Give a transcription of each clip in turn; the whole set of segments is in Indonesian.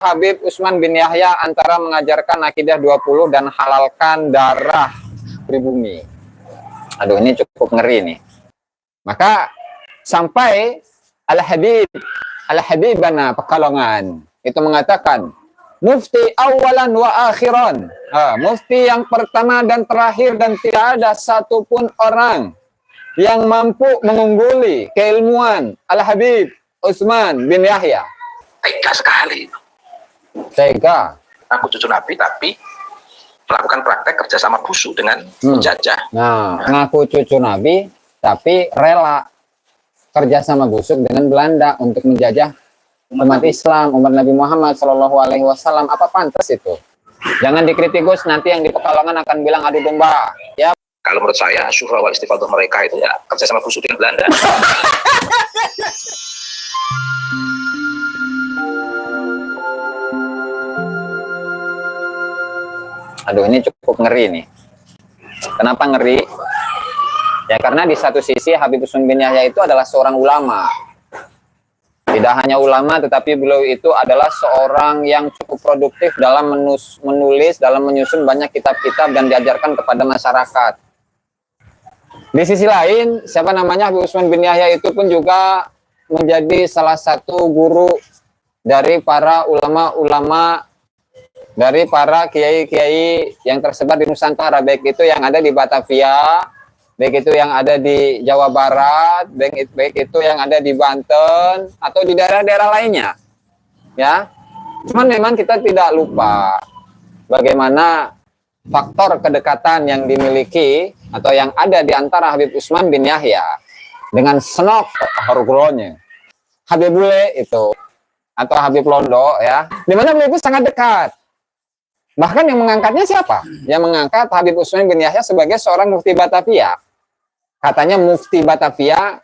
Habib Utsman bin Yahya antara mengajarkan akidah 20 dan halalkan darah pribumi. Aduh, ini cukup ngeri nih. Maka sampai Al-Habibana Pekalongan itu mengatakan, mufti awalan wa akhiran. Mufti yang pertama dan terakhir, dan tidak ada satupun orang yang mampu mengungguli keilmuan Al-Habib Utsman bin Yahya. Tega sekali. Tega. Aku cucu Nabi tapi melakukan praktek kerjasama busuk dengan penjajah. Nah, ngaku cucu Nabi tapi rela kerjasama busuk dengan Belanda untuk menjajah umat Islam, umat Nabi Muhammad SAW. Apa pantas itu? Jangan dikritik Gus, nanti yang di Pekalongan akan bilang adu domba. Ya. Kalau menurut saya syuhra wal istifadah mereka itu ya kerjasama busuk dengan Belanda. Aduh, ini cukup ngeri nih. Kenapa ngeri? Ya karena di satu sisi Habib Utsman bin Yahya itu adalah seorang ulama. Tidak hanya ulama, tetapi beliau itu adalah seorang yang cukup produktif dalam menulis, dalam menyusun banyak kitab-kitab dan diajarkan kepada masyarakat. Di sisi lain, Habib Utsman bin Yahya itu pun juga menjadi salah satu guru dari para ulama-ulama, dari para kiai-kiai yang tersebar di Nusantara, baik itu yang ada di Batavia, baik itu yang ada di Jawa Barat, baik itu yang ada di Banten, atau di daerah-daerah lainnya. Ya, cuman memang kita tidak lupa bagaimana faktor kedekatan yang dimiliki atau yang ada di antara Habib Utsman bin Yahya dengan Senok Harugronye, Habib Bule itu, atau Habib Londo, ya, dimana beliau itu sangat dekat. Bahkan yang mengangkatnya siapa? Yang mengangkat Habib Utsman bin Yahya sebagai seorang mufti Batavia. Katanya mufti Batavia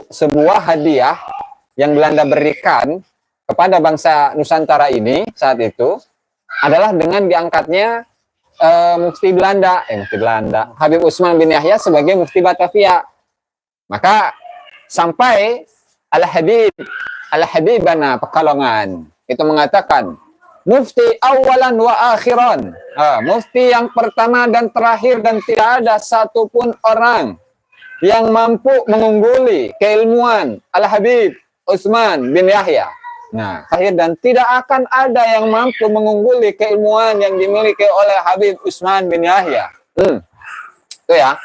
sebuah hadiah yang Belanda berikan kepada bangsa Nusantara ini saat itu adalah dengan diangkatnya mufti Belanda, Habib Utsman bin Yahya sebagai mufti Batavia. Maka sampai Al-Habibana Pekalongan itu mengatakan, mufti awalan wa akhiran. Mufti yang pertama dan terakhir, dan tidak ada satupun orang yang mampu mengungguli keilmuan Al-Habib Utsman bin Yahya. Nah, dan tidak akan ada yang mampu mengungguli keilmuan yang dimiliki oleh Habib Utsman bin Yahya. Itu ya.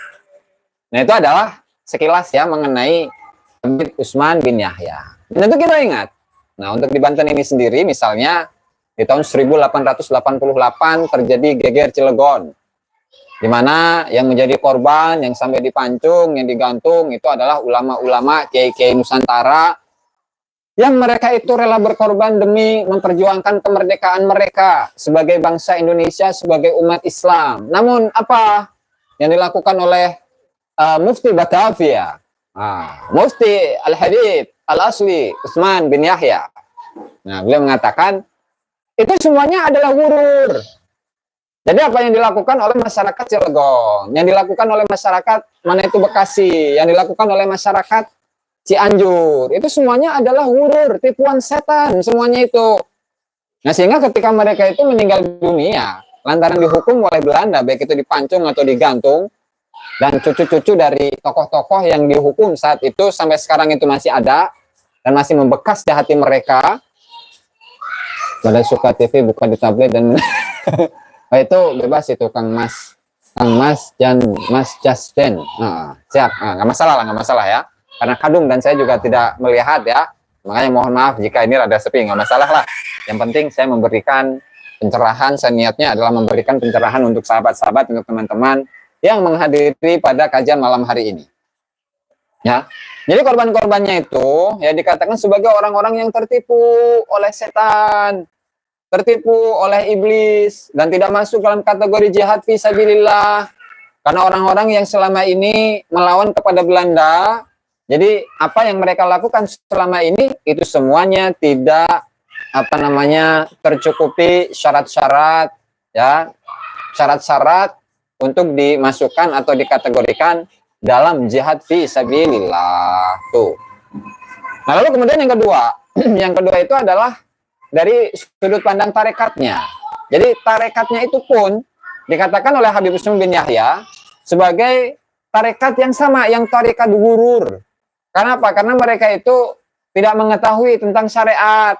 Nah, itu adalah sekilas ya mengenai Habib Utsman bin Yahya. Dan itu kita ingat. Nah, untuk di Banten ini sendiri misalnya di tahun 1888 terjadi geger Cilegon, di mana yang menjadi korban, yang sampai dipancung, yang digantung itu adalah ulama-ulama kiai-kiai Nusantara yang mereka itu rela berkorban demi memperjuangkan kemerdekaan mereka sebagai bangsa Indonesia, sebagai umat Islam. Namun apa yang dilakukan oleh Mufti Batavia, Mufti Al-Habib Al-Asli Utsman bin Yahya? Nah, beliau mengatakan itu semuanya adalah wurur. Jadi apa yang dilakukan oleh masyarakat Cilegon, yang dilakukan oleh masyarakat mana itu Bekasi, yang dilakukan oleh masyarakat Cianjur, itu semuanya adalah wurur, tipuan setan, semuanya itu. Nah, sehingga ketika mereka itu meninggal dunia lantaran dihukum oleh Belanda, baik itu dipancung atau digantung, dan cucu-cucu dari tokoh-tokoh yang dihukum saat itu sampai sekarang itu masih ada dan masih membekas di hati mereka. Pada suka TV bukan di tablet dan itu bebas itu Kang Mas dan Mas Justin. Siap, nggak masalah ya, karena kadung dan saya juga tidak melihat ya, makanya mohon maaf jika ini rada sepi, nggak masalah lah. Yang penting saya memberikan pencerahan, saya niatnya adalah memberikan pencerahan untuk sahabat-sahabat, untuk teman-teman yang menghadiri pada kajian malam hari ini. Ya, jadi korban-korbannya itu ya dikatakan sebagai orang-orang yang tertipu oleh setan, tertipu oleh iblis, dan tidak masuk dalam kategori jihad fi sabilillah. Karena orang-orang yang selama ini melawan kepada Belanda, jadi apa yang mereka lakukan selama ini itu semuanya tidak tercukupi syarat-syarat ya, syarat-syarat untuk dimasukkan atau dikategorikan dalam jihad fi sabilillah tuh. Nah, lalu kemudian yang kedua itu adalah dari sudut pandang tarekatnya. Jadi tarekatnya itu pun dikatakan oleh Habib Usman bin Yahya sebagai tarekat yang sama, yang tarekat gurur. Karena apa? Karena mereka itu tidak mengetahui tentang syariat,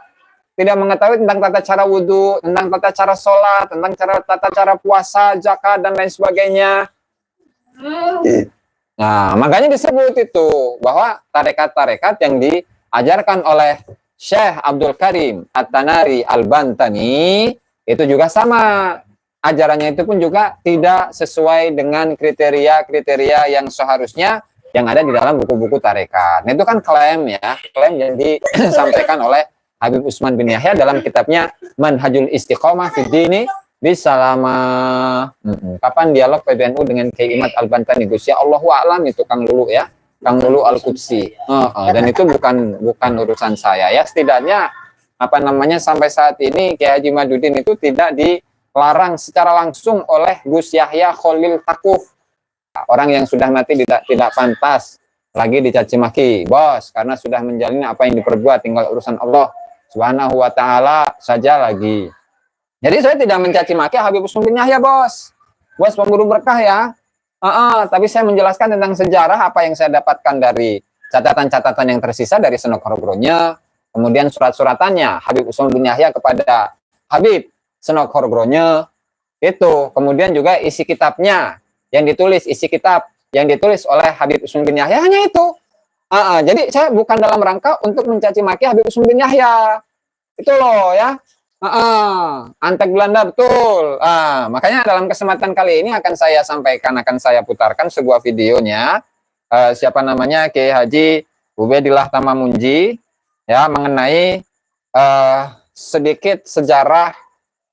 tidak mengetahui tentang tata cara wudhu, tentang tata cara sholat, tentang tata cara puasa, zakat, dan lain sebagainya. Nah, makanya disebut itu bahwa tarekat-tarekat yang diajarkan oleh Syekh Abdul Karim At-Tanari Al-Bantani itu juga sama. Ajarannya itu pun juga tidak sesuai dengan kriteria-kriteria yang seharusnya yang ada di dalam buku-buku tarekat. Nah, itu kan klaim ya, klaim yang disampaikan oleh Habib Usman bin Yahya dalam kitabnya Manhajul Istiqomah Fid Dini Bisalama. Kapan dialog PBNU dengan Kiai Imad Al-Bantani? Gus ya Allahu a'lam itu Kang Lulu ya, Kang Lulu Al-Qudsi. Dan itu bukan urusan saya ya. Setidaknya apa namanya sampai saat ini Kiai Haji Madudin itu tidak dilarang secara langsung oleh Gus Yahya Khalil Takuf. Orang yang sudah mati tidak pantas lagi dicaci maki, bos, karena sudah menjalani apa yang diperbuat, tinggal urusan Allah Subhanahu wa taala saja lagi. Jadi saya tidak mencaci maki Habib Usman bin Yahya, bos. Bos pemburu berkah ya. Tapi saya menjelaskan tentang sejarah apa yang saya dapatkan dari catatan-catatan yang tersisa dari Senok Horgronya, kemudian surat-suratannya Habib Usman bin Yahya kepada Habib Senok Horgronya itu, kemudian juga isi kitabnya yang ditulis, isi kitab yang ditulis oleh Habib Usman bin Yahya hanya itu. Jadi saya bukan dalam rangka untuk mencaci maki Habib Usman bin Yahya. Itu loh ya. Antek Belanda betul. Makanya dalam kesempatan kali ini akan saya sampaikan, akan saya putarkan sebuah videonya. Siapa namanya? Kiai Haji Ubaidillah Tamamunji ya, mengenai sedikit sejarah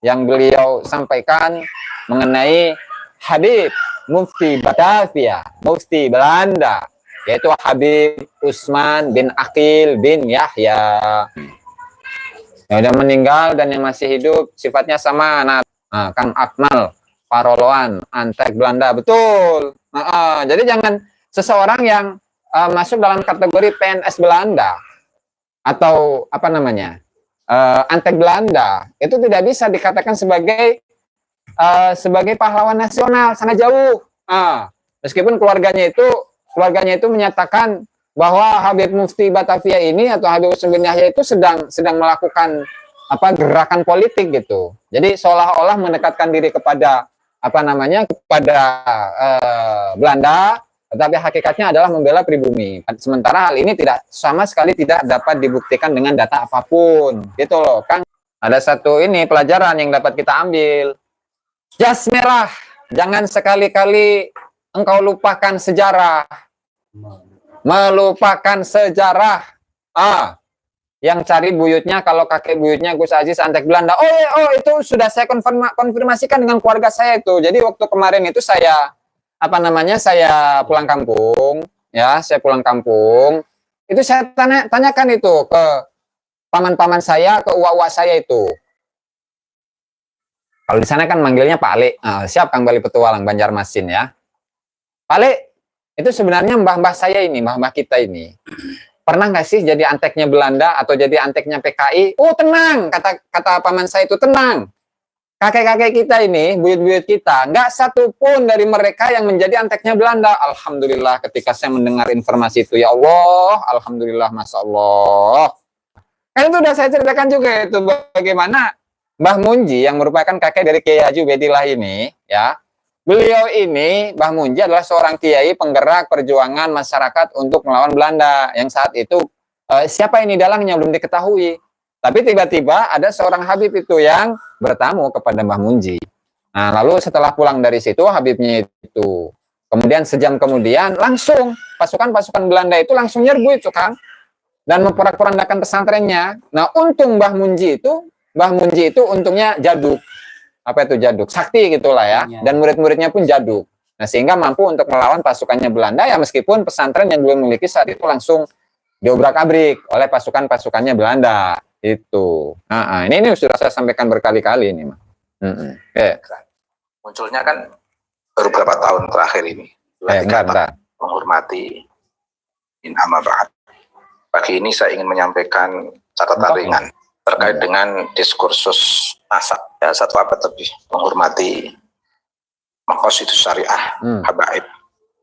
yang beliau sampaikan mengenai Habib Mufti Batavia, Mufti Belanda, yaitu Habib Usman bin Aqil bin Yahya. Yang sudah meninggal dan yang masih hidup sifatnya sama. Kang Akmal Paroloan, Antek Belanda, betul. Jadi jangan seseorang yang masuk dalam kategori PNS Belanda atau apa namanya Antek Belanda itu tidak bisa dikatakan sebagai pahlawan nasional, sangat jauh. Meskipun keluarganya itu menyatakan bahwa Habib Mufti Batavia ini atau Habib Usman bin Yahya itu sedang melakukan gerakan politik gitu. Jadi seolah-olah mendekatkan diri kepada kepada Belanda, tetapi hakikatnya adalah membela pribumi. Sementara hal ini sama sekali tidak dapat dibuktikan dengan data apapun. Gitu loh, Kang. Ada satu pelajaran yang dapat kita ambil. Jas merah, jangan sekali-kali engkau lupakan sejarah. Melupakan sejarah. Yang cari buyutnya, kalau kakek buyutnya Gus Aziz Antek Belanda. Itu sudah saya konfirmasikan dengan keluarga saya itu. Jadi waktu kemarin itu saya pulang kampung, ya, saya pulang kampung. Itu saya tanyakan itu ke paman-paman saya, ke uwa-uwa saya itu. Kalau di sana kan manggilnya Pak Ale. Siap Kang Bali Petualang Banjarmasin ya. Pak Ale, itu sebenarnya mbah-mbah saya ini, mbah-mbah kita ini, pernah nggak sih jadi anteknya Belanda atau jadi anteknya PKI? Tenang, kata paman saya itu, tenang. Kakek-kakek kita ini, buyut-buyut kita, nggak satu pun dari mereka yang menjadi anteknya Belanda. Alhamdulillah ketika saya mendengar informasi itu, ya Allah, alhamdulillah, masya Allah. Kan itu udah saya ceritakan juga itu bagaimana Mbah Munji yang merupakan kakek dari Kiai Haji Ubaidillah ini, ya. Beliau ini, Mbah Munji adalah seorang kiai penggerak perjuangan masyarakat untuk melawan Belanda. Yang saat itu siapa ini dalangnya belum diketahui. Tapi tiba-tiba ada seorang Habib itu yang bertamu kepada Mbah Munji. Nah, lalu setelah pulang dari situ Habibnya itu, kemudian sejam kemudian langsung pasukan-pasukan Belanda itu langsung nyerbu itu kan, dan memporak-porandakan pesantrennya. Nah, untung Mbah Munji itu untungnya jaduk. Apa itu jaduk? Sakti gitulah ya. Dan murid-muridnya pun jaduk. Nah, sehingga mampu untuk melawan pasukannya Belanda ya, meskipun pesantren yang belum memiliki saat itu langsung diobrak-abrik oleh pasukan-pasukannya Belanda itu. Ini sudah saya sampaikan berkali-kali ini, Mas. Munculnya kan baru beberapa tahun terakhir ini. Menghormati in amma ba'd. Pagi ini saya ingin menyampaikan catatan ringan terkait dengan diskursus nasab, ya, satu abad lebih menghormati Maqasidus Syariah Habaib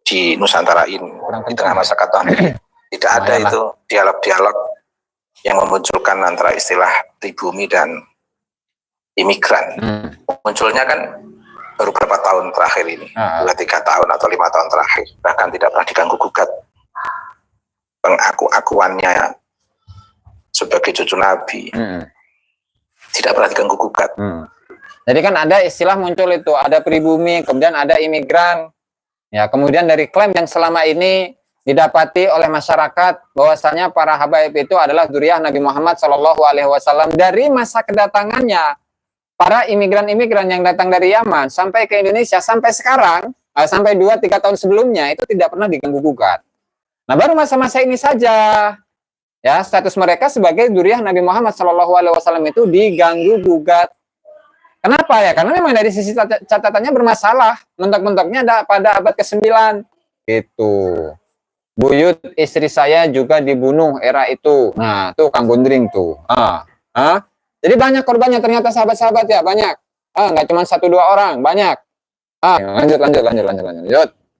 di Nusantara ini, di tengah masa kata tidak ada itu dialog-dialog yang memunculkan antara istilah pribumi dan imigran. Munculnya kan baru beberapa tahun terakhir ini, 2-3 tahun atau 5 tahun terakhir, bahkan tidak pernah diganggu gugat pengakuannya sebagai cucu Nabi, tidak pernah diganggu gugat. Jadi kan ada istilah muncul itu, ada pribumi, kemudian ada imigran. Ya, kemudian dari klaim yang selama ini didapati oleh masyarakat bahwasanya para habaib itu adalah dzurriyyah Nabi Muhammad SAW dari masa kedatangannya. Para imigran-imigran yang datang dari Yaman sampai ke Indonesia sampai sekarang, sampai 2-3 tahun sebelumnya itu tidak pernah diganggu gugat. Nah, baru masa-masa ini saja ya status mereka sebagai dzurriyyah Nabi Muhammad SAW itu diganggu gugat. Kenapa ya? Karena memang dari sisi catatannya bermasalah. Mentok-mentoknya ada pada abad ke-9. Gitu. Buyut istri saya juga dibunuh era itu. Nah, tuh Kang Gundring tuh. Jadi banyak korbannya ternyata sahabat-sahabat ya, banyak. Nggak cuma 1-2 orang, banyak. Lanjut.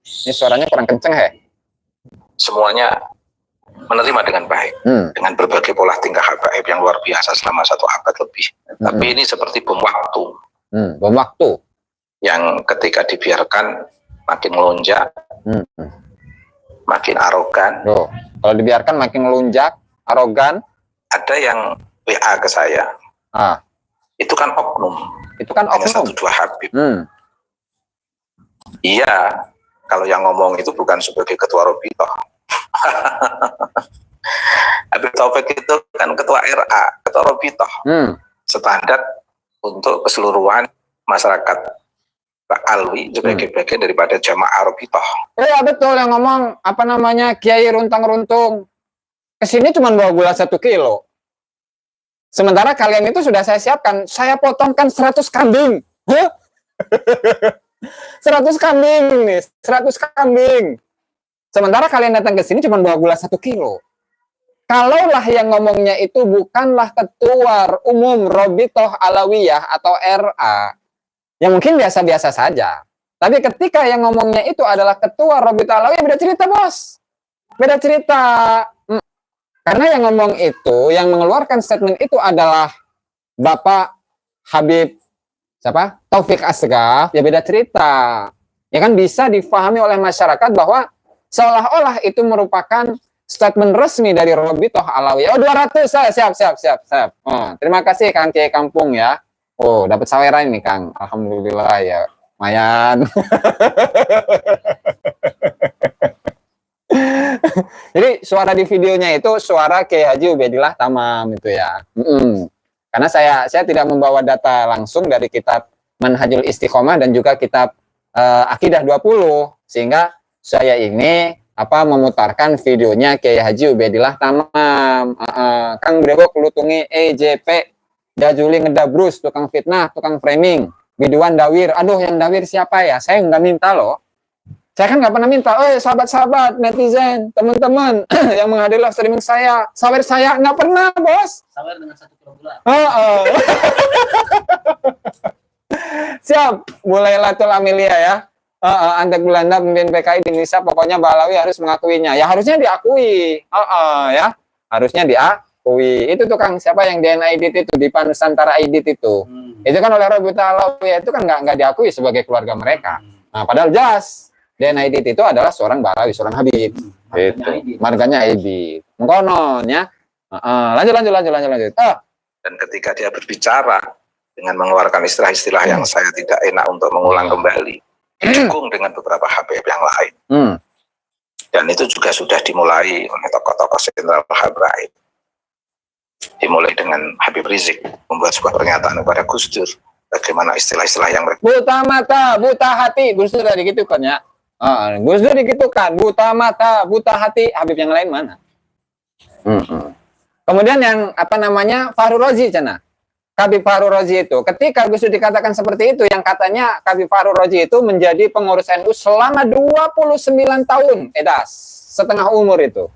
Ini suaranya kurang kenceng, he. Semuanya menerima dengan baik, dengan berbagai pola tingkah habaib yang luar biasa selama 1 abad lebih. Tapi ini seperti bom waktu. Bom waktu. Yang ketika dibiarkan makin melonjak, makin arogan. Kalau dibiarkan makin melonjak, arogan. Ada yang WA ke saya. Itu kan oknum. Itu kan oknum. Hanya 1-2 habib. Iya, kalau yang ngomong itu bukan sebagai ketua Robitoh. Habib Taufik itu kan ketua RA, ketua Robitoh. Standar untuk keseluruhan masyarakat Alwi sebagai bagian daripada jamaah Robitoh. Ya betul, yang ngomong apa namanya Kiai Runtang-Runtung. Kesini cuma bawa gula 1 kilo. Sementara kalian itu sudah saya siapkan, saya potongkan 100 kambing. 100 kambing nih, 100 kambing. Sementara kalian datang ke sini cuma bawa gula 1 kilo. Kalaulah yang ngomongnya itu bukanlah ketua umum Robitoh Alawiyah atau RA, yang mungkin biasa-biasa saja. Tapi ketika yang ngomongnya itu adalah ketua Robitoh Alawiyah, beda cerita, bos. Beda cerita. Karena yang ngomong itu, yang mengeluarkan statement itu adalah Bapak Habib siapa? Taufik Asgaf, ya beda cerita. Ya kan bisa difahami oleh masyarakat bahwa seolah-olah itu merupakan statement resmi dari Robitoh Alawiyah. 200, siap. Terima kasih Kang Kiai Kampung ya. Dapat saweran nih Kang. Alhamdulillah ya. Lumayan. Jadi suara di videonya itu suara Kiai Haji Ubaidillah Tamam itu ya. Karena saya tidak membawa data langsung dari kitab Manhajul Istiqomah dan juga kitab Akidah 20, sehingga saya ini memutarkan videonya Kiai Haji Ubaidillah Tamam. Kang Brewok lutungi EJP Jajuli ngedabrus, tukang fitnah, tukang framing, biduan dawir. Aduh, yang dawir siapa ya? Saya nggak minta loh. Saya kan nggak pernah minta, sahabat-sahabat, netizen, teman-teman yang menghadiri live streaming saya, sawer saya nggak pernah, bos. Sawer dengan 1 kilo gula. Siap, mulai Latul Amelia ya. Antek Belanda pemimpin PKI di Indonesia, pokoknya Balawi harus mengakuinya. Ya harusnya diakui, ya harusnya diakui. Itu tuh Kang, siapa yang DNA Aidit itu di Nusantara Aidit itu? Itu kan oleh Robitoh Alawiyah itu kan nggak diakui sebagai keluarga mereka. Nah, padahal jelas DNA Aidit itu adalah seorang Balawi, seorang Habib. Marganya Aidit. Mengkonon ya. Lanjut. Dan ketika dia berbicara dengan mengeluarkan istilah-istilah yang saya tidak enak untuk mengulang kembali, didukung dengan beberapa Habib yang lain. Dan itu juga sudah dimulai oleh tokoh-tokoh sentral Habaib. Dimulai dengan Habib Rizik membuat sebuah pernyataan kepada Gus Dur, bagaimana istilah-istilah yang mereka buta mata, buta hati. Gus Dur tadi gitu kan ya. Gus Dur gitu kan, buta mata, buta hati. Habib yang lain mana? Kemudian yang Fahru Rozi cina. Habib Fahru Rozi itu, ketika Gus Dur dikatakan seperti itu, yang katanya Habib Fahru Rozi itu menjadi pengurus NU selama 29 tahun, setengah umur itu.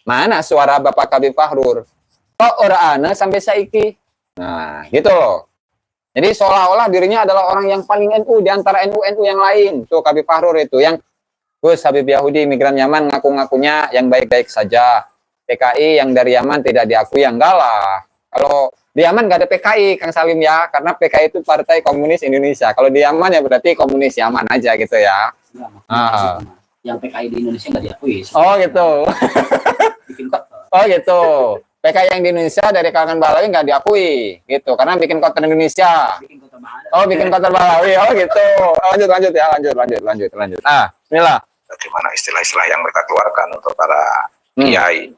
Mana suara Bapak Habib Fahrur? kok ora ana sampai saiki. Nah, gitu loh. Jadi seolah-olah dirinya adalah orang yang paling NU di antara NU-NU yang lain. Tuh Habib Fahrur itu yang Gus Habib Yahudi migran Yaman ngaku-ngakunya yang baik-baik saja. PKI yang dari Yaman tidak diakui, yang enggak lah. Kalau di Yaman nggak ada PKI, Kang Salim ya, karena PKI itu Partai Komunis Indonesia. Kalau di Yaman ya berarti komunis Yaman aja gitu ya. Yang PKI di Indonesia nggak diakui. Oh gitu. Bikin kok. Oh gitu. PKI yang di Indonesia dari kalangan Balawi nggak diakui, gitu. Karena bikin kota Indonesia. Bikin kota Bahana. Oh bikin kota Balawi. Oh gitu. Lanjut ya, lanjut. Ah, inilah. Bagaimana istilah-istilah yang mereka keluarkan untuk para kiai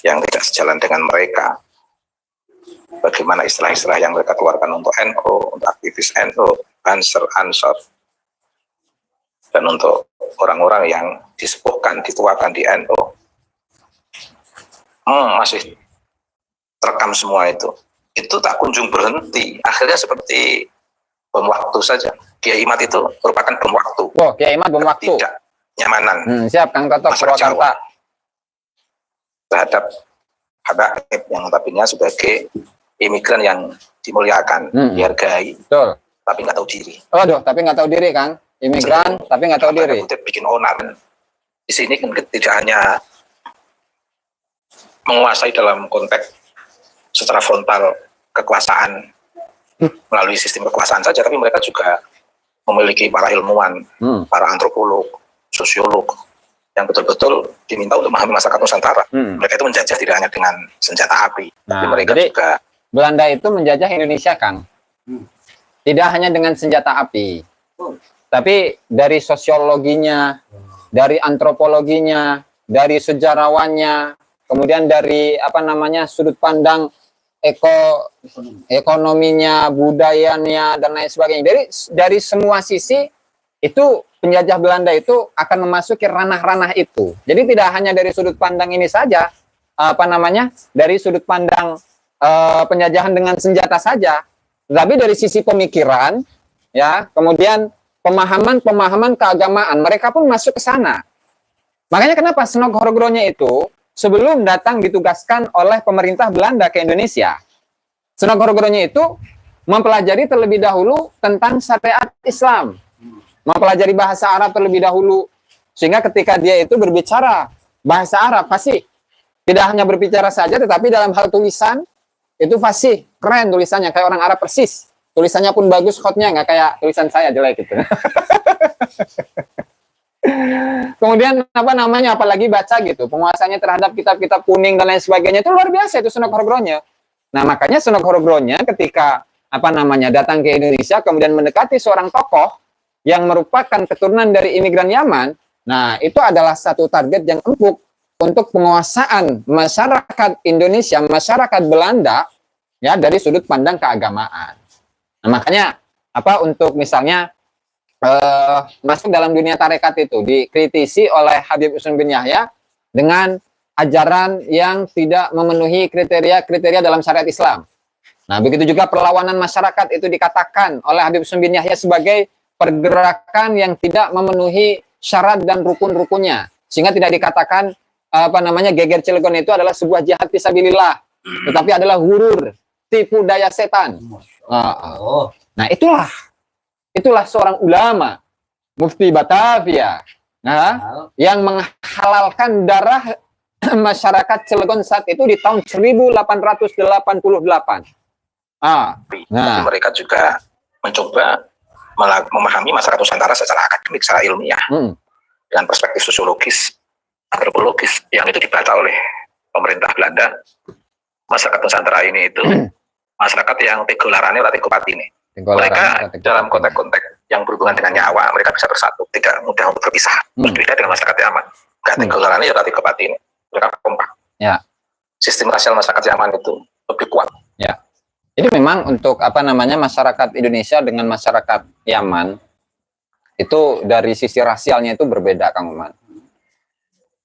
yang tidak sejalan dengan mereka. Bagaimana istilah-istilah yang mereka keluarkan untuk NU, untuk aktivis NU, Ansor, dan untuk orang-orang yang disepuhkan, dituakan di NU. Masih terekam semua itu. Itu tak kunjung berhenti. Akhirnya seperti bom waktu saja. Kiai Imad itu merupakan bom waktu. Wah, Kiai Imad bom waktu. Tidak nyamanan. Siap, Kang Toto Purwakarta. Terhadap Habaib yang notabene sebagai imigran yang dimuliakan, dihargai, betul, tapi nggak tahu diri. Waduh, tapi nggak tahu diri, Kang. Imigran, tapi nggak tahu diri. Bikin onar. Di sini kan tidak hanya menguasai dalam konteks secara frontal kekuasaan melalui sistem kekuasaan saja, tapi mereka juga memiliki para ilmuwan, para antropolog, sosiolog, yang betul-betul diminta untuk memahami masyarakat Nusantara. Mereka itu menjajah tidak hanya dengan senjata api, tapi mereka jadi, juga Belanda itu menjajah Indonesia, Kang. Tidak hanya dengan senjata api, tapi dari sosiologinya, dari antropologinya, dari sejarawannya, kemudian dari sudut pandang ekonominya, budayanya, dan lain sebagainya. Dari semua sisi itu penjajah Belanda itu akan memasuki ranah-ranah itu. Jadi tidak hanya dari sudut pandang ini saja, dari sudut pandang penjajahan dengan senjata saja, tapi dari sisi pemikiran, ya, kemudian pemahaman keagamaan, mereka pun masuk ke sana. Makanya kenapa Snok Horogronya itu sebelum datang ditugaskan oleh pemerintah Belanda ke Indonesia, Snok Horogronya itu mempelajari terlebih dahulu tentang syariat Islam, mempelajari bahasa Arab terlebih dahulu, sehingga ketika dia itu berbicara bahasa Arab fasih, tidak hanya berbicara saja, tetapi dalam hal tulisan itu fasih, keren tulisannya, kayak orang Arab persis. Tulisannya pun bagus, khotnya nggak kayak tulisan saya jelek gitu. Kemudian apalagi baca gitu, penguasanya terhadap kitab-kitab kuning dan lain sebagainya itu luar biasa itu Snok Horogronya. Nah makanya Snok Horogronya ketika datang ke Indonesia kemudian mendekati seorang tokoh yang merupakan keturunan dari imigran Yaman, nah itu adalah satu target yang empuk untuk penguasaan masyarakat Indonesia, masyarakat Belanda, ya, dari sudut pandang keagamaan. Nah, makanya untuk misalnya masuk dalam dunia tarekat itu dikritisi oleh Habib Usman bin Yahya dengan ajaran yang tidak memenuhi kriteria dalam syariat Islam. Nah, begitu juga perlawanan masyarakat itu dikatakan oleh Habib Usman bin Yahya sebagai pergerakan yang tidak memenuhi syarat dan rukun-rukunnya, sehingga tidak dikatakan geger Cilegon itu adalah sebuah jihad fisabilillah, tetapi adalah hurur, tipu daya setan. Nah itulah seorang ulama Mufti Batavia, yang menghalalkan darah masyarakat Cilegon saat itu di tahun 1888. Tapi mereka juga mencoba memahami masyarakat Nusantara secara akademik, secara ilmiah, dengan perspektif sosiologis, antropologis yang itu dibaca oleh pemerintah Belanda. Masyarakat Nusantara ini itu masyarakat yang tegolarannya atau tegopatine. Mereka dalam konteks-konteks yang berhubungan dengan nyawa, mereka bisa bersatu, tidak mudah untuk berpisah. Berbeda dengan masyarakat Yaman, nggak tegolarannya atau tegopatine, mereka kompak. Ya. Sistem rasial masyarakat Yaman itu lebih kuat. Ya. Jadi memang untuk masyarakat Indonesia dengan masyarakat Yaman itu dari sisi rasialnya itu berbeda, Kang Uman.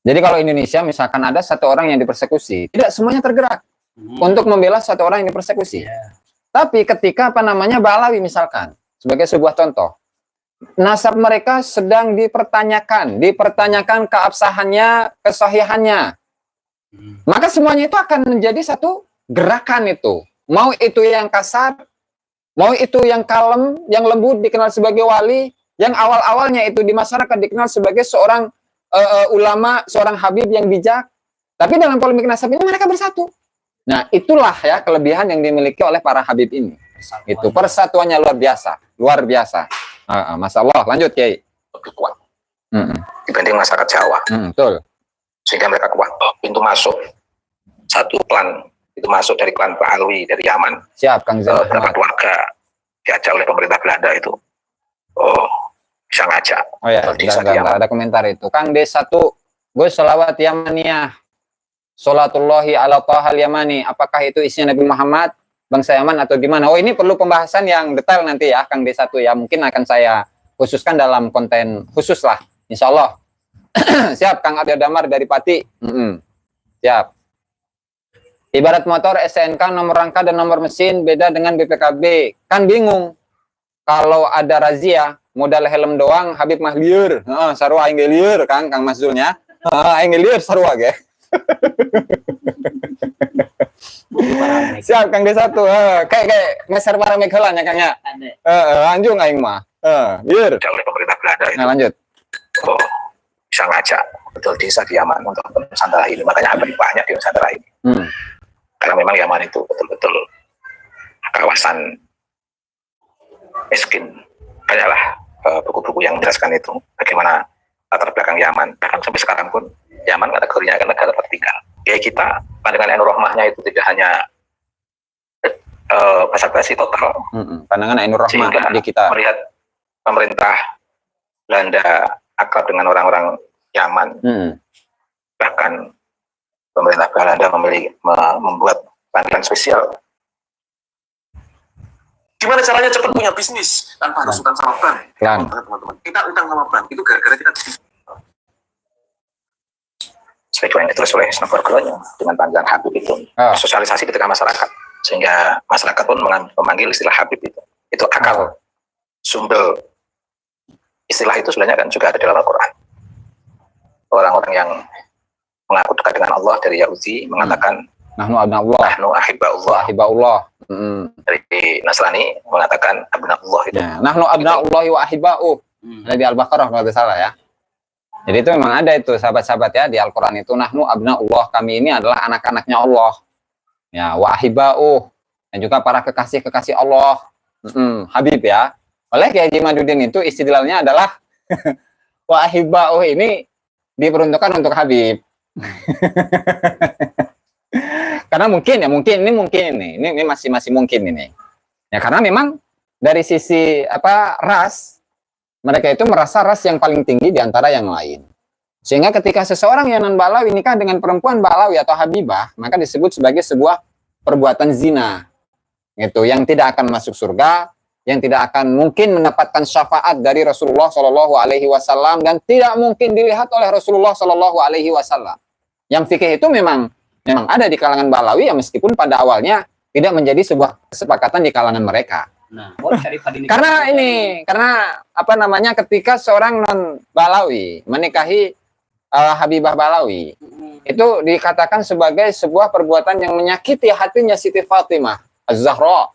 Jadi kalau Indonesia misalkan ada satu orang yang dipersekusi, tidak semuanya tergerak untuk membela satu orang yang dipersekusi. Tapi ketika Balawi misalkan sebagai sebuah contoh, nasab mereka sedang dipertanyakan keabsahannya, kesahihannya, maka semuanya itu akan menjadi satu gerakan itu, mau itu yang kasar, mau itu yang kalem, yang lembut dikenal sebagai wali, yang awal-awalnya itu di masyarakat dikenal sebagai seorang ulama, seorang habib yang bijak, tapi dalam polemik nasab ini mereka bersatu. Nah, itulah ya kelebihan yang dimiliki oleh para habib ini. Itu persatuannya luar biasa, luar biasa. Masya Allah, lanjut Kiai. Lebih kuat dibanding masyarakat Jawa. Betul. Sehingga mereka kuat. Pintu masuk satu klan itu masuk dari klan Pak Alwi dari Yaman. Siap, Kang Zain. Beberapa keluarga diajak oleh pemerintah Belanda itu. Bisa ngajak. Oh ya, ada komentar itu. Kang D1, Gus salawat Yamaniyah. Salatullahi ala tahal Yamani. Apakah itu isinya Nabi Muhammad, bangsa Yaman atau gimana? Oh, ini perlu pembahasan yang detail nanti ya, Kang D1 ya. Mungkin akan saya khususkan dalam konten khusus lah, insya Allah. Siap, Kang Abdul Damar dari Pati. Siap. Ibarat motor SNK nomor rangka dan nomor mesin beda dengan BPKB. Kan bingung. Kalau ada razia, modal helm doang, Habib mah lieur. Sarua aing lieur, Kang Mas Zulnya. Aing lieur sarua ge. Siap, Kang D1. Kayak ngeser paramek heula nya Kang ya. Anjung aing mah. Lieur. Oleh pemerintah Belanda itu. Nah, lanjut. Bisa ngajak betul desa di Yaman untuk Nusantara ini. Makanya Habib banyak di Nusantara ini. Karena memang Yaman itu betul-betul kawasan miskin. Banyaklah buku-buku yang menjelaskan itu. Bagaimana latar belakang Yaman. Bahkan sampai sekarang pun Yaman kategorinya kan negara tertinggal. Ya kita pandangan Ainur Rahmahnya itu tidak hanya basa-basi total. Pandangan Ainur Rahmah di kita. Melihat pemerintah Belanda akrab dengan orang-orang Yaman. Bahkan pemerintah Belanda membuat panggilan spesial. Gimana caranya cepat punya bisnis tanpa harus utang sama bank? Teman-teman, kita utang sama bank itu gara-gara kita sebagaimana ditulis oleh Snowfall dengan panggilan Habib itu sosialisasi di tengah masyarakat, sehingga masyarakat pun memanggil istilah Habib itu akal sumber istilah itu sebenarnya kan juga ada dalam Al-Quran. Orang-orang yang mengaku dekat dengan Allah dari Yahudi mengatakan nahnu abna'ullah, nahnu ahibbaullah. Dari Nasrani mengatakan abna'ullah itu. Nahnu abna'ullah wa ahibba'uh. Ada di Al-Baqarah kalau tidak salah ya. Jadi itu memang ada itu sahabat-sahabat ya di Al-Quran itu, nahnu abna'ullah, kami ini adalah anak-anaknya Allah. Ya, wa ahibba'uh, dan juga para kekasih-kekasih Allah. Habib ya. Oleh Kiai Haji Madudin itu istilahnya adalah wa ahibba'uh ini diperuntukkan untuk Habib. Karena mungkin ini masih mungkin ini. Ya karena memang dari sisi ras, mereka itu merasa ras yang paling tinggi di antara yang lain. Sehingga ketika seseorang yang non Balawi nikah dengan perempuan Balawi atau Habibah, maka disebut sebagai sebuah perbuatan zina. Itu yang tidak akan masuk surga, yang tidak akan mungkin mendapatkan syafaat dari Rasulullah Shallallahu Alaihi Wasallam, dan tidak mungkin dilihat oleh Rasulullah Shallallahu Alaihi Wasallam. Yang fikih itu memang ada di kalangan Balawi, ya meskipun pada awalnya tidak menjadi sebuah kesepakatan di kalangan mereka. Nah, karena ketika seorang non Balawi menikahi Habibah Balawi, itu dikatakan sebagai sebuah perbuatan yang menyakiti hatinya Siti Fatimah Az-Zahra.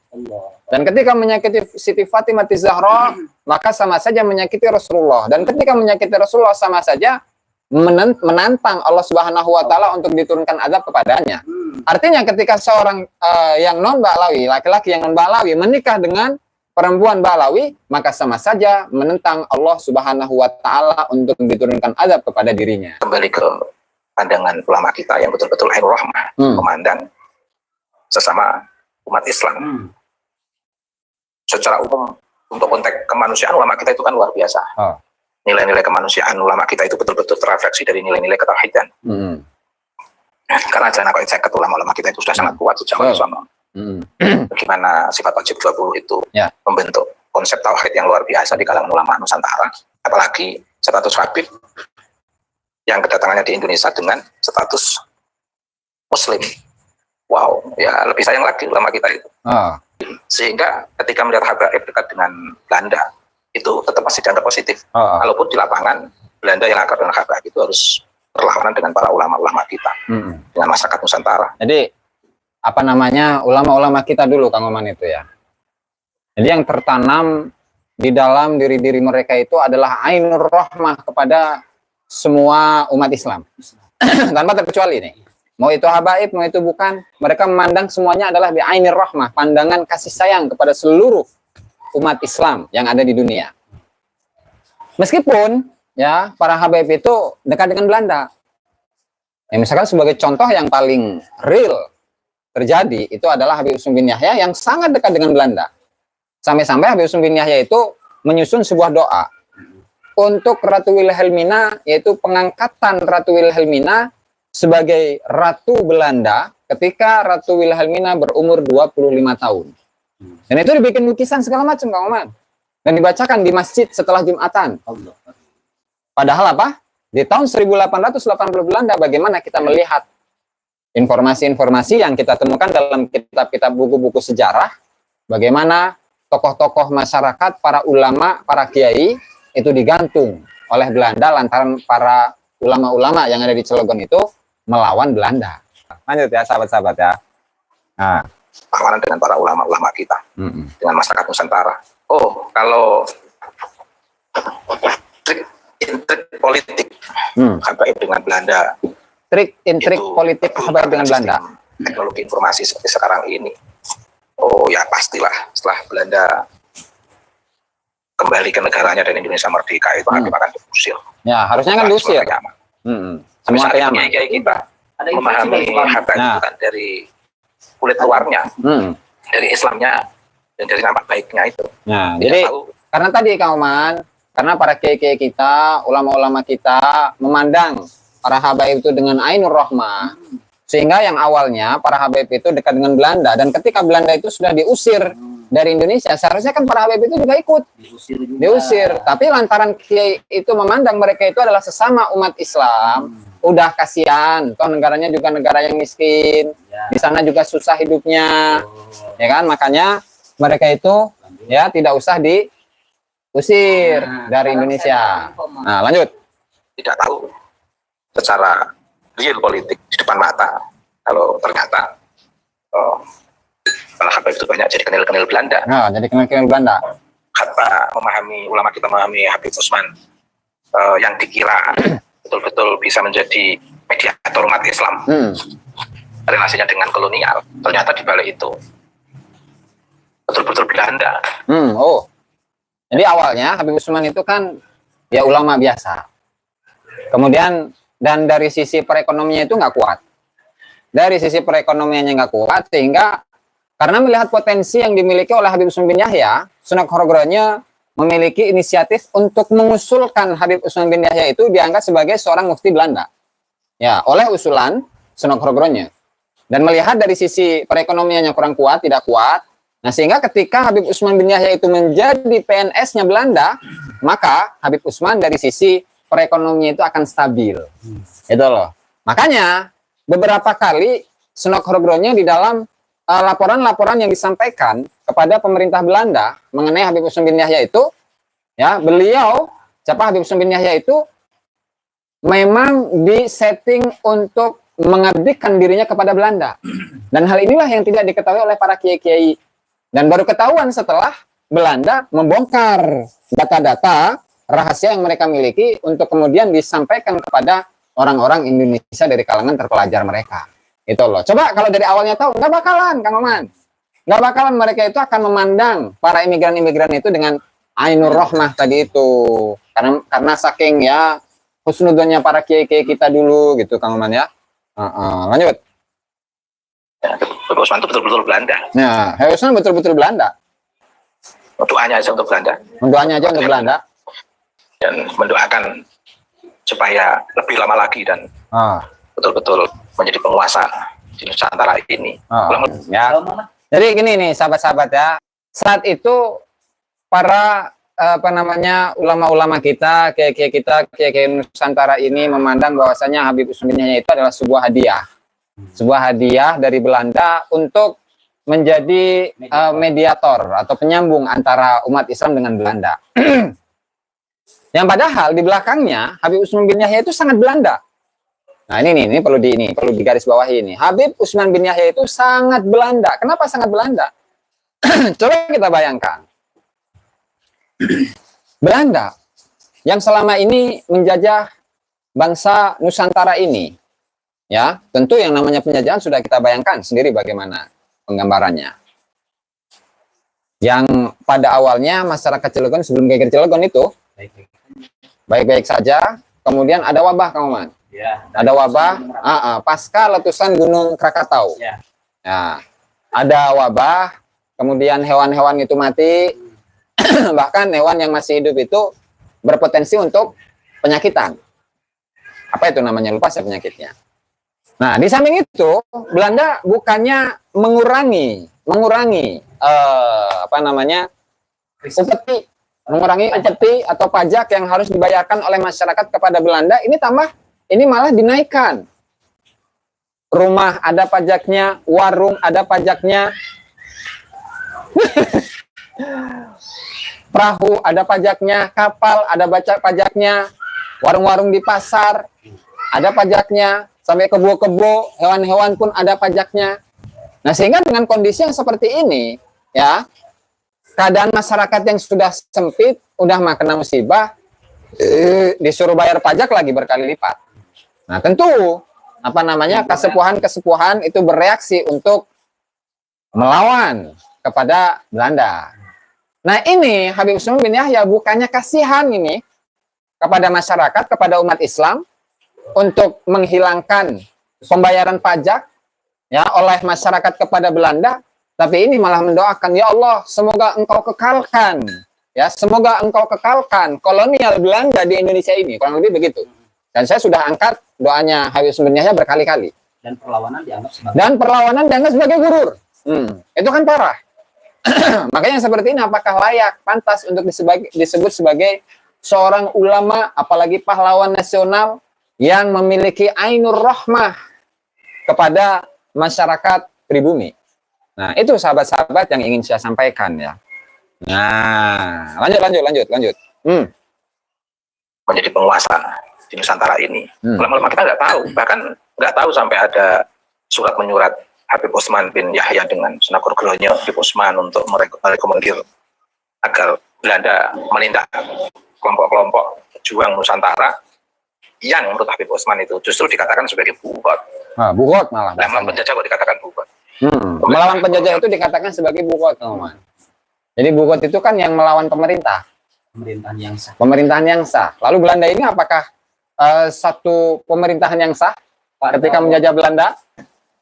Dan ketika menyakiti Siti Fatimah Az-Zahra, maka sama saja menyakiti Rasulullah. Dan ketika menyakiti Rasulullah sama saja menantang Allah Subhanahu wa taala untuk diturunkan azab kepadanya. Artinya ketika seorang yang non Balawi, laki-laki yang non Balawi menikah dengan perempuan Balawi, maka sama saja menentang Allah Subhanahu wa taala untuk diturunkan azab kepada dirinya. Kembali ke pandangan ulama kita yang betul-betul Ainur Rahmah, memandang sesama umat Islam. Secara umum untuk konteks kemanusiaan ulama kita itu kan luar biasa. Nilai-nilai kemanusiaan ulama kita itu betul-betul terrefleksi dari nilai-nilai ketauhidan. Karena jalan kaidah ulama-ulama kita itu sudah sangat kuat sejak zaman. Bagaimana sifat wajib 20 itu membentuk konsep tauhid yang luar biasa di kalangan ulama Nusantara. Apalagi status Habib yang kedatangannya di Indonesia dengan status Muslim. Wow, ya lebih sayang lagi ulama kita itu. Sehingga ketika melihat Habaib dekat dengan Belanda, itu tetap masih dianggap positif. Walaupun di lapangan Belanda yang akrab dengan Habaib itu harus berlawanan dengan para ulama-ulama kita, dengan masyarakat Nusantara. Jadi apa namanya, ulama-ulama kita dulu, Kang Oman itu ya. Jadi yang tertanam di dalam diri-diri mereka itu adalah ainur rahmah kepada semua umat Islam. Tanpa terkecuali nih. Mau itu habaib, mau itu bukan, mereka memandang semuanya adalah bi ainir rahmah, pandangan kasih sayang kepada seluruh umat Islam yang ada di dunia. Meskipun ya para habaib itu dekat dengan Belanda. Ya, misalkan sebagai contoh yang paling real terjadi itu adalah Habib Usman bin Yahya yang sangat dekat dengan Belanda. Sampai-sampai Habib Usman bin Yahya itu menyusun sebuah doa untuk Ratu Wilhelmina, yaitu pengangkatan Ratu Wilhelmina sebagai Ratu Belanda ketika Ratu Wilhelmina berumur 25 tahun. Dan itu dibikin lukisan segala macam, Kang Oman. Dan dibacakan di masjid setelah Jumatan. Padahal apa? Di tahun 1880 Belanda, bagaimana kita melihat informasi-informasi yang kita temukan dalam kitab-kitab buku-buku sejarah, bagaimana tokoh-tokoh masyarakat, para ulama, para kiai, itu digantung oleh Belanda lantaran para ulama-ulama yang ada di Cilegon itu melawan Belanda. Lanjut ya, sahabat-sahabat ya. Nah. Perlawanan dengan para ulama-ulama kita, dengan masyarakat Nusantara. Oh, kalau trik politik habaib dengan Belanda, trik politik habaib dengan Belanda, teknologi informasi seperti sekarang ini, oh ya pastilah setelah Belanda kembali ke negaranya dan Indonesia merdeka itu Habib akan diusir. Ya harusnya kan diusir. Semua kiamat. Kiai kita memahami habaib itu kan dari kulit luarnya, dari Islamnya dan dari nampak baiknya itu. Nah, jadi karena tadi Kang Oman, karena para kiai-kiai kita, ulama-ulama kita memandang para habaib itu dengan ainur rahmah, sehingga yang awalnya para habaib itu dekat dengan Belanda, dan ketika Belanda itu sudah diusir dari Indonesia, seharusnya kan para habaib itu juga ikut diusir. Tapi lantaran kiai itu memandang mereka itu adalah sesama umat Islam, udah kasihan, toh negaranya juga negara yang miskin, di sana juga susah hidupnya, ya kan, makanya mereka itu ya tidak usah diusir dari Indonesia. Nah, lanjut. Tidak tahu secara real politik di depan mata kalau ternyata para habaib itu banyak jadi kenil-kenil Belanda. Nah, jadi kenil-kenil Belanda. Kata memahami ulama kita memahami Habib Usman yang dikira betul-betul bisa menjadi mediator umat Islam, relasinya dengan kolonial, ternyata di balik itu betul-betul Belanda. Oh, jadi awalnya Habib Usman itu kan ya ulama biasa. Kemudian dan dari sisi perekonomiannya itu nggak kuat. Dari sisi perekonomiannya nggak kuat, sehingga karena melihat potensi yang dimiliki oleh Habib Usman bin Yahya, Sunan Korogronya memiliki inisiatif untuk mengusulkan Habib Usman bin Yahya itu diangkat sebagai seorang mufti Belanda. Ya, oleh usulan Sunan Korogronya. Dan melihat dari sisi perekonomiannya kurang kuat, tidak kuat. Nah, sehingga ketika Habib Usman bin Yahya itu menjadi PNS-nya Belanda, maka Habib Usman dari sisi perekonomiannya itu akan stabil. Itu loh. Makanya beberapa kali Sunan Korogronya di dalam laporan-laporan yang disampaikan kepada pemerintah Belanda mengenai Habib Usman bin Yahya itu, ya beliau, Habib Usman bin Yahya itu memang disetting untuk mengabdikan dirinya kepada Belanda. Dan hal inilah yang tidak diketahui oleh para kiai-kiai. Dan baru ketahuan setelah Belanda membongkar data-data rahasia yang mereka miliki untuk kemudian disampaikan kepada orang-orang Indonesia dari kalangan terpelajar mereka. Itu loh. Coba kalau dari awalnya tahu, nggak bakalan, Kang Oman. Nggak bakalan mereka itu akan memandang para imigran-imigran itu dengan ainur rahmah tadi itu. Karena saking ya husnudonnya para kiai-kiai kita dulu gitu, Kang Oman ya. Lanjut. Ya, Habib Usman itu betul-betul Belanda. Nah, Habib Usman betul-betul Belanda. Doanya aja untuk Belanda. Doanya aja untuk Belanda. Dan mendoakan supaya lebih lama lagi dan betul-betul menjadi penguasa di Nusantara ini. Ya. Jadi gini nih sahabat-sahabat ya, saat itu para ulama-ulama kita, kiai-kiai kita, kiai-kiai Nusantara ini memandang bahwasanya Habib Usman bin Yahya itu adalah sebuah hadiah dari Belanda untuk menjadi mediator atau penyambung antara umat Islam dengan Belanda. Yang padahal di belakangnya Habib Usman bin Yahya itu sangat Belanda. Nah, ini perlu digarisbawahi ini. Habib Utsman bin Yahya itu sangat Belanda. Kenapa sangat Belanda? Coba kita bayangkan. Belanda yang selama ini menjajah bangsa Nusantara ini, ya, tentu yang namanya penjajahan sudah kita bayangkan sendiri bagaimana penggambarannya. Yang pada awalnya masyarakat Cilegon sebelum geger Cilegon itu baik-baik saja, kemudian ada wabah, Kang Oman. Ya, Ada wabah pasca letusan Gunung Krakatau. Ya. Nah, ada wabah, kemudian hewan-hewan itu mati, bahkan hewan yang masih hidup itu berpotensi untuk penyakitan. Apa itu namanya? Lupa saya penyakitnya. Nah, di samping itu Belanda bukannya mengurangi mengurangi upeti atau pajak yang harus dibayarkan oleh masyarakat kepada Belanda, ini malah dinaikkan. Rumah ada pajaknya, warung ada pajaknya, perahu ada pajaknya, kapal ada pajaknya, warung-warung di pasar ada pajaknya, sampai kebo-kebo, hewan-hewan pun ada pajaknya. Nah, sehingga dengan kondisi yang seperti ini, ya, keadaan masyarakat yang sudah sempit, udah kena musibah, disuruh bayar pajak lagi berkali lipat. Nah, tentu kesepuhan itu bereaksi untuk melawan kepada Belanda. Nah, ini Habib Utsman bin Yahya bukannya kasihan ini kepada masyarakat, kepada umat Islam untuk menghilangkan pembayaran pajak ya oleh masyarakat kepada Belanda, tapi ini malah mendoakan, ya Allah, semoga engkau kekalkan, ya, semoga engkau kekalkan kolonial Belanda di Indonesia ini, kurang lebih begitu. Dan saya sudah angkat doanya Habib Utsman bin Yahya berkali-kali. Dan perlawanan dianggap sebagai gurur. Itu kan parah. Makanya seperti ini, apakah layak, pantas untuk disebut sebagai seorang ulama, apalagi pahlawan nasional yang memiliki ainur rahmah kepada masyarakat pribumi. Nah, itu sahabat-sahabat yang ingin saya sampaikan ya. Nah, lanjut. Menjadi penguasa di Nusantara ini. Lama-lama kita nggak tahu, bahkan nggak tahu sampai ada surat menyurat Habib Utsman bin Yahya dengan Sunan Gurnyo Habib Utsman untuk merekomendir agar Belanda menindak kelompok-kelompok pejuang Nusantara yang menurut Habib Utsman itu justru dikatakan sebagai buhot. Buhot malah. Melawan penjajah kok dikatakan buhot. Melawan penjajah itu dikatakan sebagai buhot, teman-teman. Jadi buhot itu kan yang melawan pemerintah. Pemerintahan yang sah. Lalu Belanda ini apakah satu pemerintahan yang sah ketika menjajah Belanda?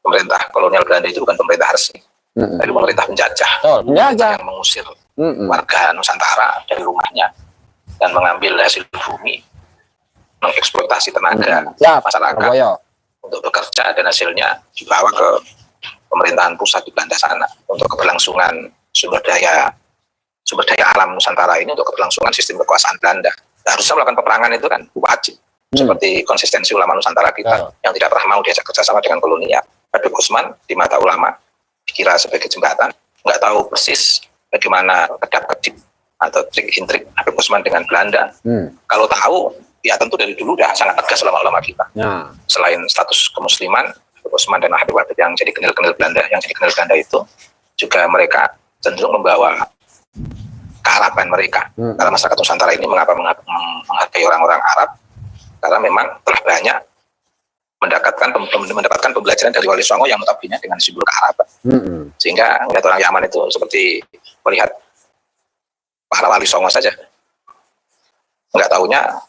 Pemerintah kolonial Belanda itu bukan pemerintah resmi, tapi pemerintah penjajah. Penjajah yang mengusir warga Nusantara dari rumahnya dan mengambil hasil bumi, mengeksploitasi tenaga masyarakat untuk bekerja, dan hasilnya dibawa ke pemerintahan pusat di Belanda sana untuk keberlangsungan sumber daya alam Nusantara ini, untuk keberlangsungan sistem kekuasaan Belanda. Harusnya melakukan peperangan itu kan wajib, seperti konsistensi ulama Nusantara kita yang tidak pernah mau diajak kerjasama dengan kolonial. Habib Utsman di mata ulama dikira sebagai jembatan, nggak tahu persis bagaimana kedap-kedip atau trik-intrik Habib Utsman dengan Belanda. Kalau tahu, ya tentu dari dulu udah sangat tegas ulama-ulama kita. Selain status kemusliman, Habib Utsman dan Habib Wahid yang jadi kenal-kenal Belanda, itu juga mereka cenderung membawa kearaban mereka. Karena masyarakat Nusantara ini mengapa menghargai orang-orang Arab? Karena memang telah banyak mendapatkan pembelajaran dari Wali Songo yang notabene dengan simbol kearaban. Sehingga melihat orang Yaman itu seperti melihat pahala Wali Songo saja. Nggak tahunya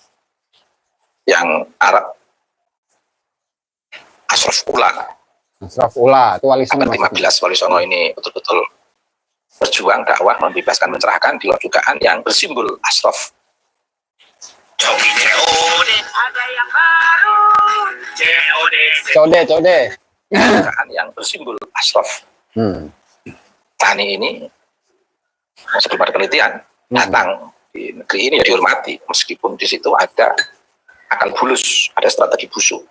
yang Arab Ashraf Ula itu Wali Songo. 15 Wali Songo ini betul-betul berjuang dakwah, membebaskan, mencerahkan di luar dugaan yang bersimbol Ashraf. Ada yang baru. COD. Yang bersimbol Ashraf. Tani ini sebelum ada penelitian datang di negeri ini ya dihormati, meskipun di situ ada akal bulus, ada strategi busuk,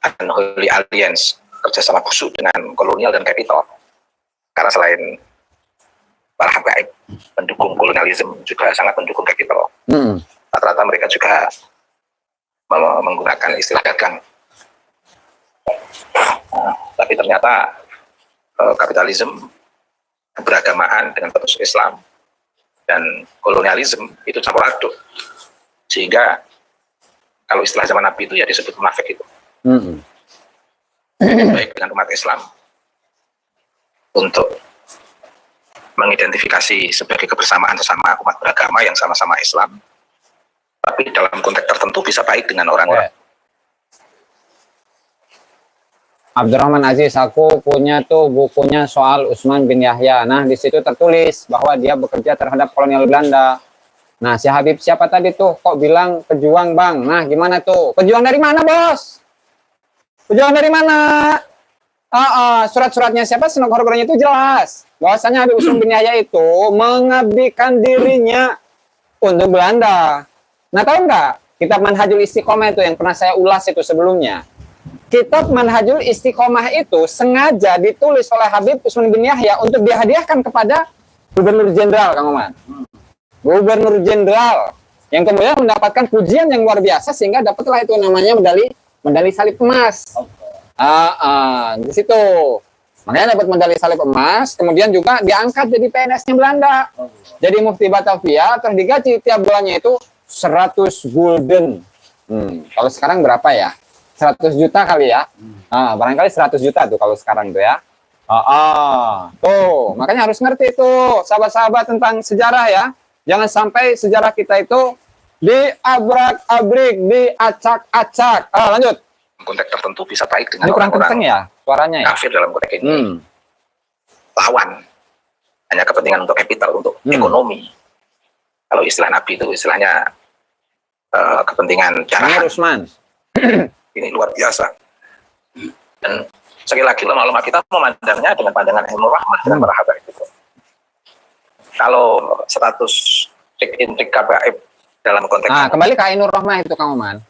ada Holy Alliance, kerjasama busuk dengan kolonial dan kapital. Karena selain para habaib pendukung kolonialisme, juga sangat mendukung kapital. Rata-rata mereka juga menggunakan istilah dagang Tapi ternyata kapitalisme, keberagamaan dengan petunjuk Islam dan kolonialisme itu campur aduk, sehingga kalau istilah zaman Nabi itu ya disebut munafik itu. Baik dengan umat Islam untuk mengidentifikasi sebagai kebersamaan sesama umat beragama yang sama-sama Islam, tapi dalam konteks tertentu bisa baik dengan orang-orang. Abdurrahman Aziz, aku punya tuh bukunya soal Utsman bin Yahya. Nah, di situ tertulis bahwa dia bekerja terhadap kolonial Belanda. Nah, si Habib siapa tadi tuh? Kok bilang pejuang, Bang? Nah, gimana tuh? Pejuang dari mana, Bos? Pejuang dari mana? Surat-suratnya siapa? Senok-horogornya itu jelas. Bahwasanya Habib Utsman bin Yahya itu mengabdikan dirinya untuk Belanda. Nah, tahu nggak? Kitab Manhajul Istiqomah itu yang pernah saya ulas itu sebelumnya. Kitab Manhajul Istiqomah itu sengaja ditulis oleh Habib Utsman bin Yahya untuk dihadiahkan kepada Gubernur Jenderal, Kang Oman. Gubernur Jenderal yang kemudian mendapatkan pujian yang luar biasa sehingga dapatlah itu namanya medali salib emas. Di situ. Makanya dapat medali salib emas, kemudian juga diangkat jadi PNS-nya Belanda. Jadi Mufti Batavia terus digaji tiap bulannya itu 100 gulden. Kalau sekarang berapa ya? 100 juta kali ya. Barangkali 100 juta tuh kalau sekarang tuh ya. Tuh, makanya harus ngerti itu sahabat-sahabat tentang sejarah ya. Jangan sampai sejarah kita itu diabrak-abrik, diacak-acak. Lanjut. Konteks tertentu bisa baik dengan Ini kurang orang-orang kenceng ya suaranya ya. kafir dalam konteks ini. Lawan. Hanya kepentingan untuk kapital, untuk ekonomi. Kalau istilah Nabi itu istilahnya kepentingan jarahan. Utsman. Ini luar biasa. Dan sekali lagi ulama-ulama kita memandangnya dengan pandangan ilmu rahmah dengan para habaib itu. Kalau status trik kabaib dalam konteks kembali ke Ainur Rahmah itu, Kang Oman.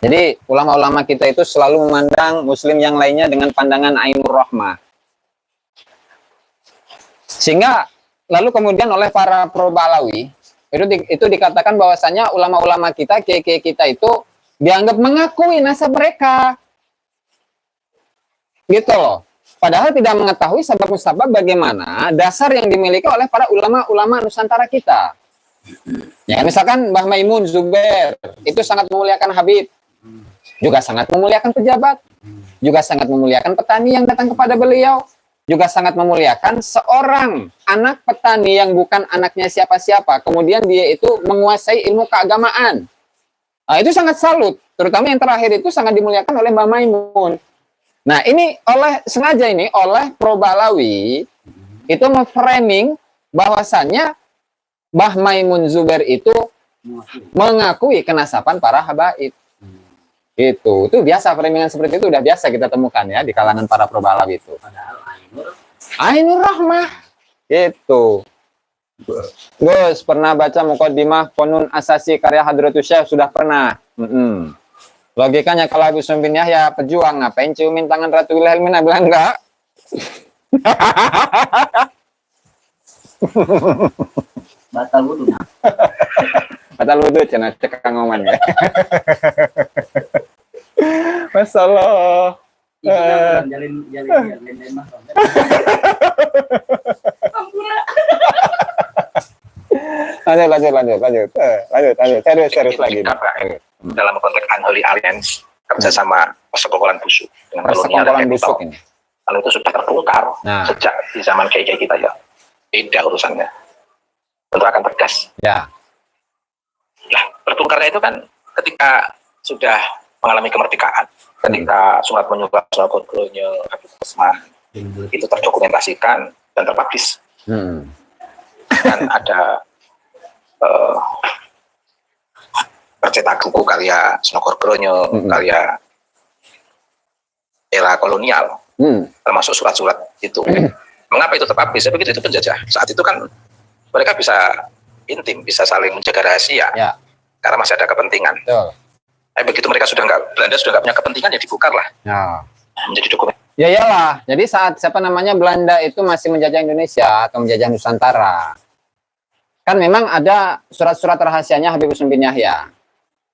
Jadi ulama-ulama kita itu selalu memandang muslim yang lainnya dengan pandangan Ainur Rahmah. Sehingga lalu kemudian oleh para pro-Balawi itu dikatakan bahwasanya ulama-ulama kita, kiai-kiai kita itu dianggap mengakui nasab mereka. Gitu loh. Padahal tidak mengetahui sebab-musabab bagaimana dasar yang dimiliki oleh para ulama-ulama Nusantara kita. Ya, misalkan Mbah Maimun Zubair itu sangat memuliakan Habib, juga sangat memuliakan pejabat, juga sangat memuliakan petani yang datang kepada beliau, juga sangat memuliakan seorang anak petani yang bukan anaknya siapa-siapa, kemudian dia itu menguasai ilmu keagamaan. Nah, itu sangat salut, terutama yang terakhir itu sangat dimuliakan oleh Mbah Maimun. Nah, ini sengaja oleh pro-Balawi itu memframing bahwasannya Mbah Maimun Zubair itu mengakui kenasaban para habaib. Itu biasa, framing seperti itu udah biasa kita temukan ya di kalangan para pro-Balawi itu. Ainur Rahmah itu. Gus, pernah baca Muqaddimah Qanun Asasi karya Hadratus Syekh? Sudah pernah. Logikanya kalau Habib Utsman bin Yahya pejuang, ngapain ciumin tangan Ratu Wilhelmina? Bilang enggak. Batal wudhu. Batal wudhu, cina cek Kang Oman ya. Masalah. Jalin mah. Lanjut. Serius lagi. Dalam konteks Unholy Alliance, kerjasama persekongkolan busuk dengan kolonial dan kapital. Kalau itu sudah terbongkar sejak di zaman kiai-kiai kita ya. Beda urusannya. Tentu akan tegas. Ya. Nah, terbongkarnya itu kan ketika sudah mengalami kemerdekaan, ketika surat menyurat Soekarno Habib Utsman itu terdokumentasikan dan terpublish. Dan ada percetak buku karya Senokor-Bronyo, karya era kolonial, termasuk surat-surat itu. Mengapa itu terpublish? Saya pikir itu penjajah. Saat itu kan mereka bisa intim, bisa saling menjaga rahasia, karena masih ada kepentingan. Begitu mereka Belanda sudah nggak punya kepentingan, ya dibongkar lah. Menjadi dokumen. Ya iyalah. Jadi saat Belanda itu masih menjajah Indonesia atau menjajah Nusantara, kan memang ada surat-surat rahasianya Habib Utsman bin Yahya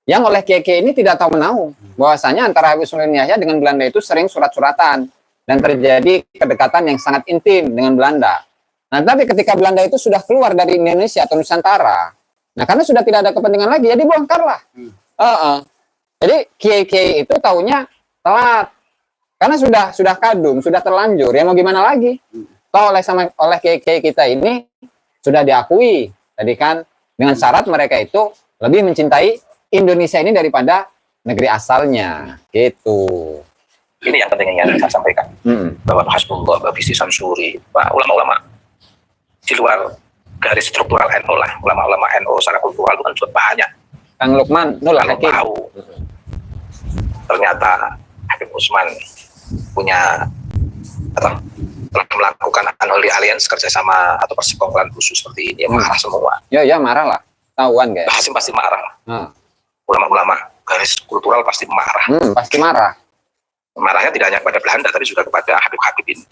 yang oleh kiai ini tidak tahu menahu bahwasanya antara Habib Suleiman Yahya dengan Belanda itu sering surat-suratan dan terjadi kedekatan yang sangat intim dengan Belanda. Nah, tapi ketika Belanda itu sudah keluar dari Indonesia atau Nusantara, nah karena sudah tidak ada kepentingan lagi, ya dibongkarlah. Jadi kiai itu taunya telat, karena sudah kadung, sudah terlanjur. Ya mau gimana lagi? Toh oleh kiai kita ini sudah diakui tadi kan dengan syarat mereka itu lebih mencintai Indonesia ini daripada negeri asalnya, gitu. Ini yang penting yang saya sampaikan. Bahwa Hasbullah, Babisi Samsuri, ulama-ulama di luar garis struktural NU lah, ulama-ulama NU secara kultural bukan juga banyak. Kang Lukman, Nul Hakim. Tahu ternyata Habib Usman punya atau telah melakukan unholy alliance kerjasama atau persekongkolan khusus seperti ini, ya marah semua. Ya marah lah, tahuan guys. Hasim pasti marah. Ulama-ulama garis kultural pasti marah. Pasti marah. Marahnya tidak hanya kepada Belanda, tapi juga kepada Habib-Habib ini.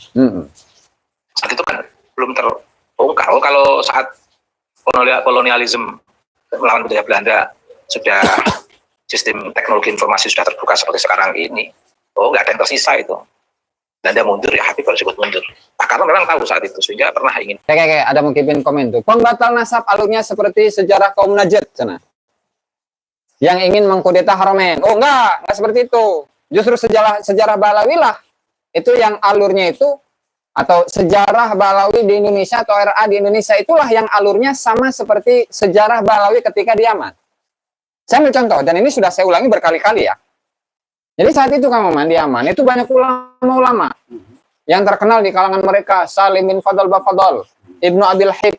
Saat itu kan belum terbongkar. Kalau saat kolonialisme melawan budaya Belanda sudah sistem teknologi informasi sudah terbuka seperti sekarang ini, nggak ada yang tersisa itu. Belanda mundur, ya Habib harus ikut mundur. Nah, karena memang tahu saat itu, sehingga pernah ingin. Kayak ada mungkin komen tuh. Pembatal nasab alurnya seperti sejarah kaum Najd sana. Yang ingin mengkudeta Haramain. Oh enggak seperti itu. Justru sejarah Balawi lah itu yang alurnya itu, atau sejarah Balawi di Indonesia atau RA di Indonesia itulah yang alurnya sama seperti sejarah Balawi ketika di Yaman. Saya ambil contoh, dan ini sudah saya ulangi berkali-kali ya. Jadi saat itu Kang Maman di Yaman itu banyak ulama-ulama yang terkenal di kalangan mereka, Salim bin Fadl Bafadol, Ibnu Abil Hib,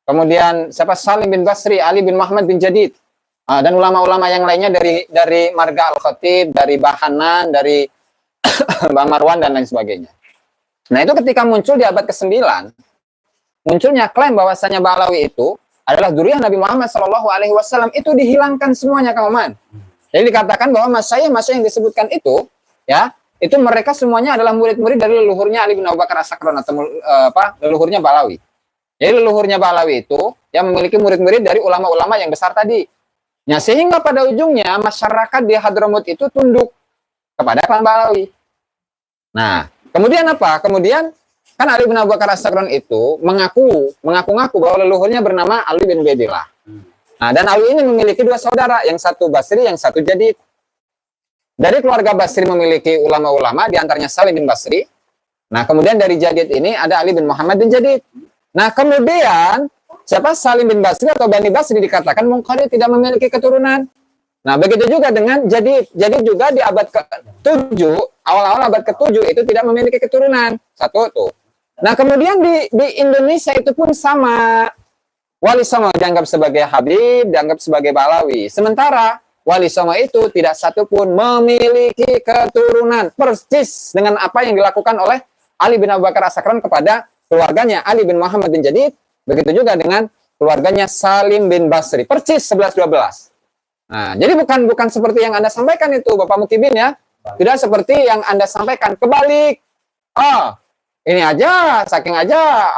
kemudian Salim bin Basri, Ali bin Muhammad bin Jadid, dan ulama-ulama yang lainnya dari Marga Al-Khatib, dari Bahanan, dari Bang Marwan dan lain sebagainya. Nah itu ketika muncul di abad ke-9, munculnya klaim bahwasanya Balawi itu adalah dzurriyyah Nabi Muhammad SAW, itu dihilangkan semuanya Kang Maman. Jadi dikatakan bahwa masyayikh yang disebutkan itu, ya, itu mereka semuanya adalah murid-murid dari leluhurnya Ali bin Abu Bakar As-Sakran atau leluhurnya Balawi. Jadi leluhurnya Balawi itu yang memiliki murid-murid dari ulama-ulama yang besar tadi. Nah, sehingga pada ujungnya masyarakat di Hadramut itu tunduk kepada klan Balawi. Nah, kemudian apa? Kemudian kan Ali bin Abu Bakar As-Sakran itu mengaku-ngaku bahwa leluhurnya bernama Ali bin Ubaidillah. Nah, dan Ali ini memiliki dua saudara, yang satu Basri, yang satu Jadid. Dari keluarga Basri memiliki ulama-ulama, diantaranya Salim bin Basri. Nah, kemudian dari Jadid ini ada Ali bin Muhammad bin Jadid. Nah, kemudian siapa Salim bin Basri atau Bani Basri dikatakan munqadi, tidak memiliki keturunan. Nah, begitu juga dengan Jadid. Jadid juga di abad ke-7, awal-awal abad ke-7 itu tidak memiliki keturunan. Satu tuh. Nah, kemudian di Indonesia itu pun sama. Wali Songo dianggap sebagai Habib, dianggap sebagai Balawi. Sementara Wali Songo itu tidak satupun memiliki keturunan. Persis dengan apa yang dilakukan oleh Ali bin Abu Bakar As-Sakran kepada keluarganya Ali bin Muhammad bin Jadid. Begitu juga dengan keluarganya Salim bin Basri. Persis 11-12. Nah, jadi bukan seperti yang Anda sampaikan itu, Bapak Mukibin ya. Tidak seperti yang Anda sampaikan. Kebalik. Ini aja, saking aja,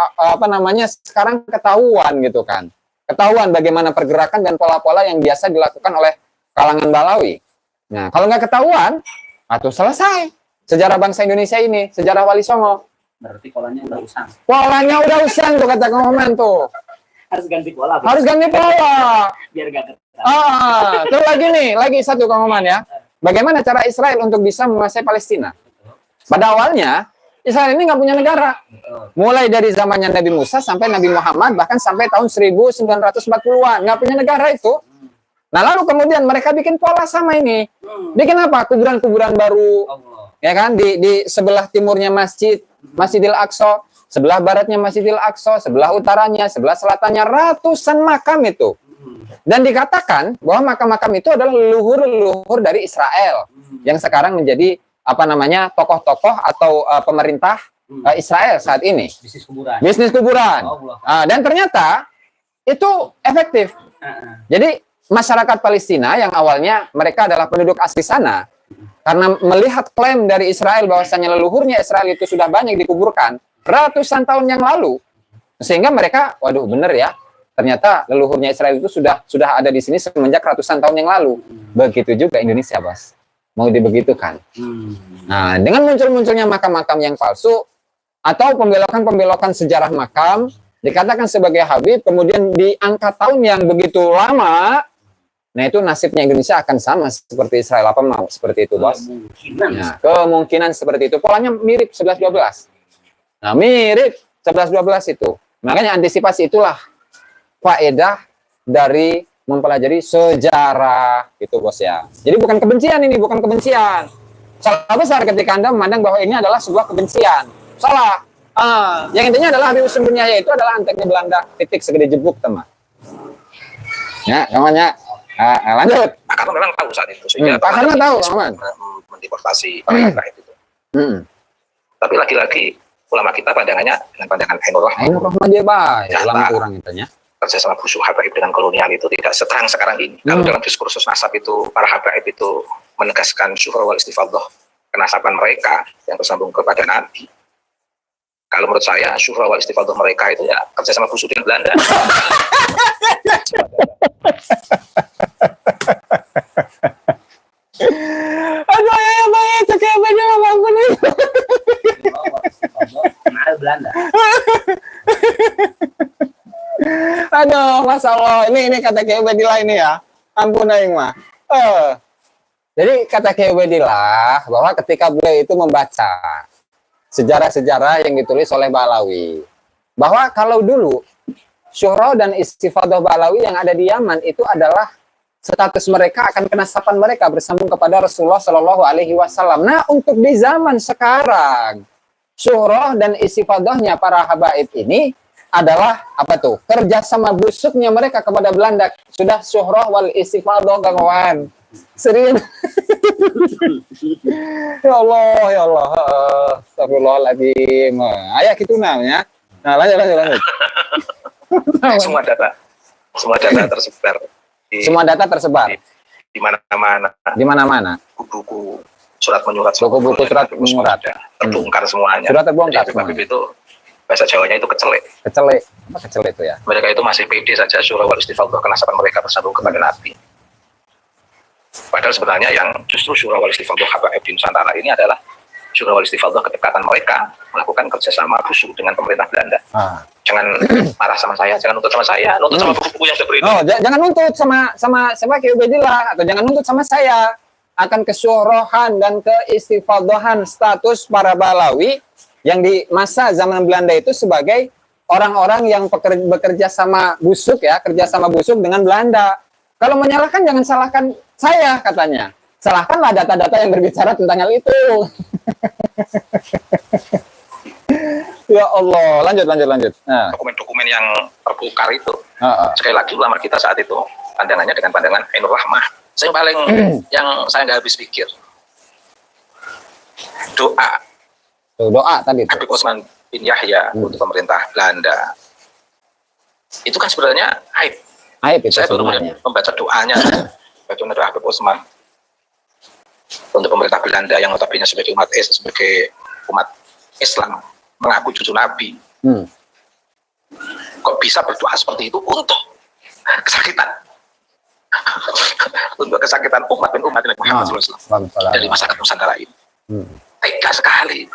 sekarang ketahuan gitu kan. Ketahuan bagaimana pergerakan dan pola-pola yang biasa dilakukan oleh kalangan Balawi. Nah, kalau nggak ketahuan, atau selesai. Sejarah bangsa Indonesia ini, sejarah Wali Songo. Berarti polanya udah usang. Polanya udah usang tuh, kata Kang Oman tuh. Harus ganti pola. Harus ganti pola. Biar gak ketahuan. Terus lagi satu Kang Oman ya. Bagaimana cara Israel untuk bisa menguasai Palestina? Pada awalnya, Israel ini nggak punya negara. Mulai dari zamannya Nabi Musa sampai Nabi Muhammad, bahkan sampai tahun 1940-an. Nggak punya negara itu. Nah, lalu kemudian mereka bikin pola sama ini. Bikin apa? Kuburan-kuburan baru. Ya kan? Di sebelah timurnya Masjidil Aqsa, sebelah baratnya Masjidil Aqsa, sebelah utaranya, sebelah selatannya, ratusan makam itu. Dan dikatakan bahwa makam-makam itu adalah leluhur-leluhur dari Israel yang sekarang menjadi tokoh-tokoh atau pemerintah Israel saat ini. Bisnis kuburan. Dan ternyata itu efektif. Jadi masyarakat Palestina yang awalnya mereka adalah penduduk asli sana, karena melihat klaim dari Israel bahwasanya leluhurnya Israel itu sudah banyak dikuburkan ratusan tahun yang lalu, sehingga mereka, waduh bener ya, ternyata leluhurnya Israel itu sudah ada di sini semenjak ratusan tahun yang lalu. Begitu juga Indonesia, Bos. Mau dibegitukan. Nah, dengan munculnya makam-makam yang palsu atau pembelokan-pembelokan sejarah makam dikatakan sebagai Habib, kemudian diangkat tahun yang begitu lama, nah itu nasibnya Indonesia akan sama seperti Israel. Apa mau seperti itu, Bos? Nah, kemungkinan seperti itu. Polanya mirip 11-12. Nah, mirip 11-12 itu. Makanya antisipasi itulah faedah dari mempelajari sejarah, gitu, Bos ya. Jadi bukan kebencian ini, bukan kebencian. Salah besar ketika Anda memandang bahwa ini adalah sebuah kebencian. Salah. Yang intinya adalah Habib Hussein bin Yahya itu adalah anteknya Belanda, titik segede jebuk, teman. Ya, namanya. Lanjut. Pak Karno memang tahu saat itu, sehingga Pak Karno tahu, aman. Mendeportasi para Habib itu. Tapi lagi-lagi ulama kita pandangannya dengan pandangan Ainur Rahmah. Ainur Rahmah dia baik, ulama kurang intinya. Kerjasama busuk Habaib dengan kolonial itu tidak seterang sekarang ini. Kalau dalam diskursus nasab itu, para Habaib itu menegaskan syuhra wal istifadhah, kenasaban mereka yang bersambung kepada Nabi. Kalau menurut saya, syuhra wal istifadhah mereka itu ya kerjasama busuk dengan Belanda. Aduh, ya baik, cekap aja ampun. Belanda. Aduh, Masya Allah, ini kata Kiai Ubedillah ini ya, ampun aing mah. Jadi kata Kiai Ubedillah bahwa ketika beliau itu membaca sejarah-sejarah yang ditulis oleh Ba'alawi, bahwa kalau dulu syuhra dan istifadah Ba'alawi yang ada di Yaman itu adalah status mereka akan kenasaban mereka bersambung kepada Rasulullah Shallallahu Alaihi Wasallam. Nah, untuk di zaman sekarang, syuhra dan istifadahnya para habaib ini adalah apa tuh? Kerjasama busuknya mereka kepada Belanda. Sudah syuhra wal istifadah, kawan. Serius. Ya Allah, ya Allah. Astagfirullahaladzim. Ayah gitu namanya. Nah, lanjut. Semua data tersebar. Semua data tersebar di mana-mana. Di mana-mana. Buku-buku, surat menyurat, buku-buku surat menyurat terbongkar semuanya. Surat terbongkar. Jadi Habib itu bahasa Jawanya itu kecelek. Kecelek. Apa kecelek itu ya? Mereka itu masih pede saja syuhra wal istifadhah, kenasaban mereka bersambung kepada Nabi. Padahal sebenarnya yang justru syuhra wal istifadhah Habaib di Nusantara ini adalah syuhra wal istifadhah kedekatan mereka melakukan kerjasama busuk dengan pemerintah Belanda. Jangan marah sama saya, jangan nuntut sama saya, nuntut sama buku-buku yang seperti itu. Jangan nuntut sama Kiai Ubedillah atau jangan nuntut sama saya. Akan kesyuhrohan dan keistifadhahan status para Ba'alawi yang di masa zaman Belanda itu sebagai orang-orang yang bekerja sama busuk ya, kerjasama busuk dengan Belanda. Kalau menyalahkan jangan salahkan saya, katanya. Salahkanlah data-data yang berbicara tentang hal itu. Ya Allah, lanjut. Nah. Dokumen-dokumen yang terbongkar itu, sekali lagi ulama kita saat itu pandangannya dengan pandangan Ainur Rahmah. Yang paling yang saya nggak habis pikir, doa tadi Habib Utsman bin Yahya untuk pemerintah Belanda itu kan sebenarnya aib itu. Saya baru membaca doanya bagaimana doa Habib Utsman untuk pemerintah Belanda yang notabene sebagai umat Islam mengaku cucu Nabi. Kok bisa berdoa seperti itu untuk kesakitan untuk kesakitan umat Nabi Muhammad SAW dari masyarakat Nusantara ini. Tega sekali.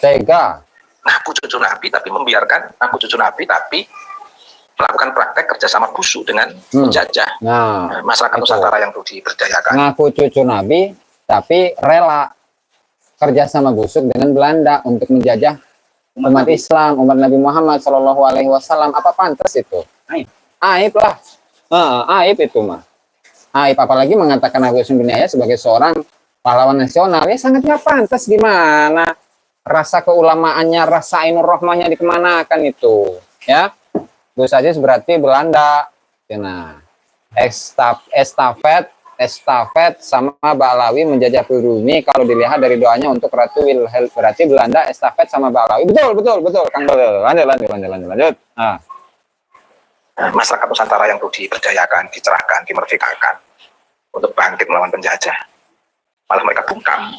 Tega. Ngaku cucu Nabi tapi membiarkan ngaku cucu Nabi tapi melakukan praktek kerjasama busuk dengan penjajah masyarakat Nusantara yang perlu diberdayakan. Ngaku cucu Nabi tapi rela kerjasama busuk dengan Belanda untuk menjajah umat Islam, umat Nabi Muhammad Shallallahu Alaihi Wasallam. Apa pantas itu? Aib lah. Aib itu mah. Aib, apalagi mengatakan Habib Hussein bin Yahya sebagai seorang pahlawan nasional, ya sangat nggak pantas. Gimana rasa keulamaannya, rasa Ainur Rahmahnya dikemanakan itu, ya? Gus Aziz berarti Belanda, nah, estafet sama Ba'alawi menjajah pribumi. Kalau dilihat dari doanya untuk Ratu Wilhelm, berarti Belanda estafet sama Ba'alawi. Betul, Kang Bel. Lanjut. Masyarakat Nusantara yang perlu diberdayakan, dicerahkan, dimerdekakan untuk bangkit melawan penjajah. Malah mereka bungkam.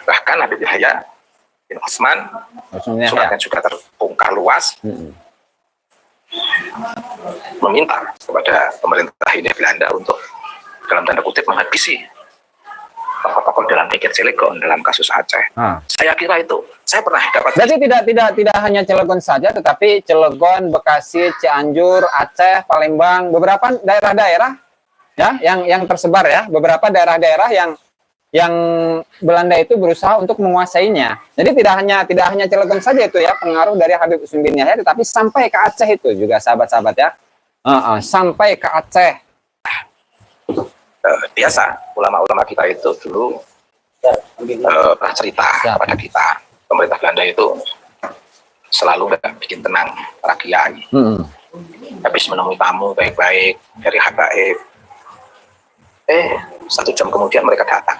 Bahkan Habib Yahya bin Utsman suratnya juga terbongkar luas. meminta kepada pemerintah Hindia Belanda untuk dalam tanda kutip menghabisi tokoh-tokoh dalam pikir Cilegon dalam kasus Aceh. Saya kira itu, saya pernah dapat. Berarti tidak hanya Cilegon saja, tetapi Cilegon, Bekasi, Cianjur, Aceh, Palembang, beberapa daerah-daerah ya yang tersebar ya, beberapa daerah-daerah yang Belanda itu berusaha untuk menguasainya. Jadi tidak hanya Cilegon saja itu ya pengaruh dari Habib Usman bin Yahya, tetapi sampai ke Aceh itu juga sahabat-sahabat ya, sampai ke Aceh. Biasa ulama-ulama kita itu dulu pernah cerita kepada kita, pemerintah Belanda itu selalu nggak bikin tenang para kiai. Habis menemui tamu baik-baik dari habaib, 1 jam kemudian mereka datang.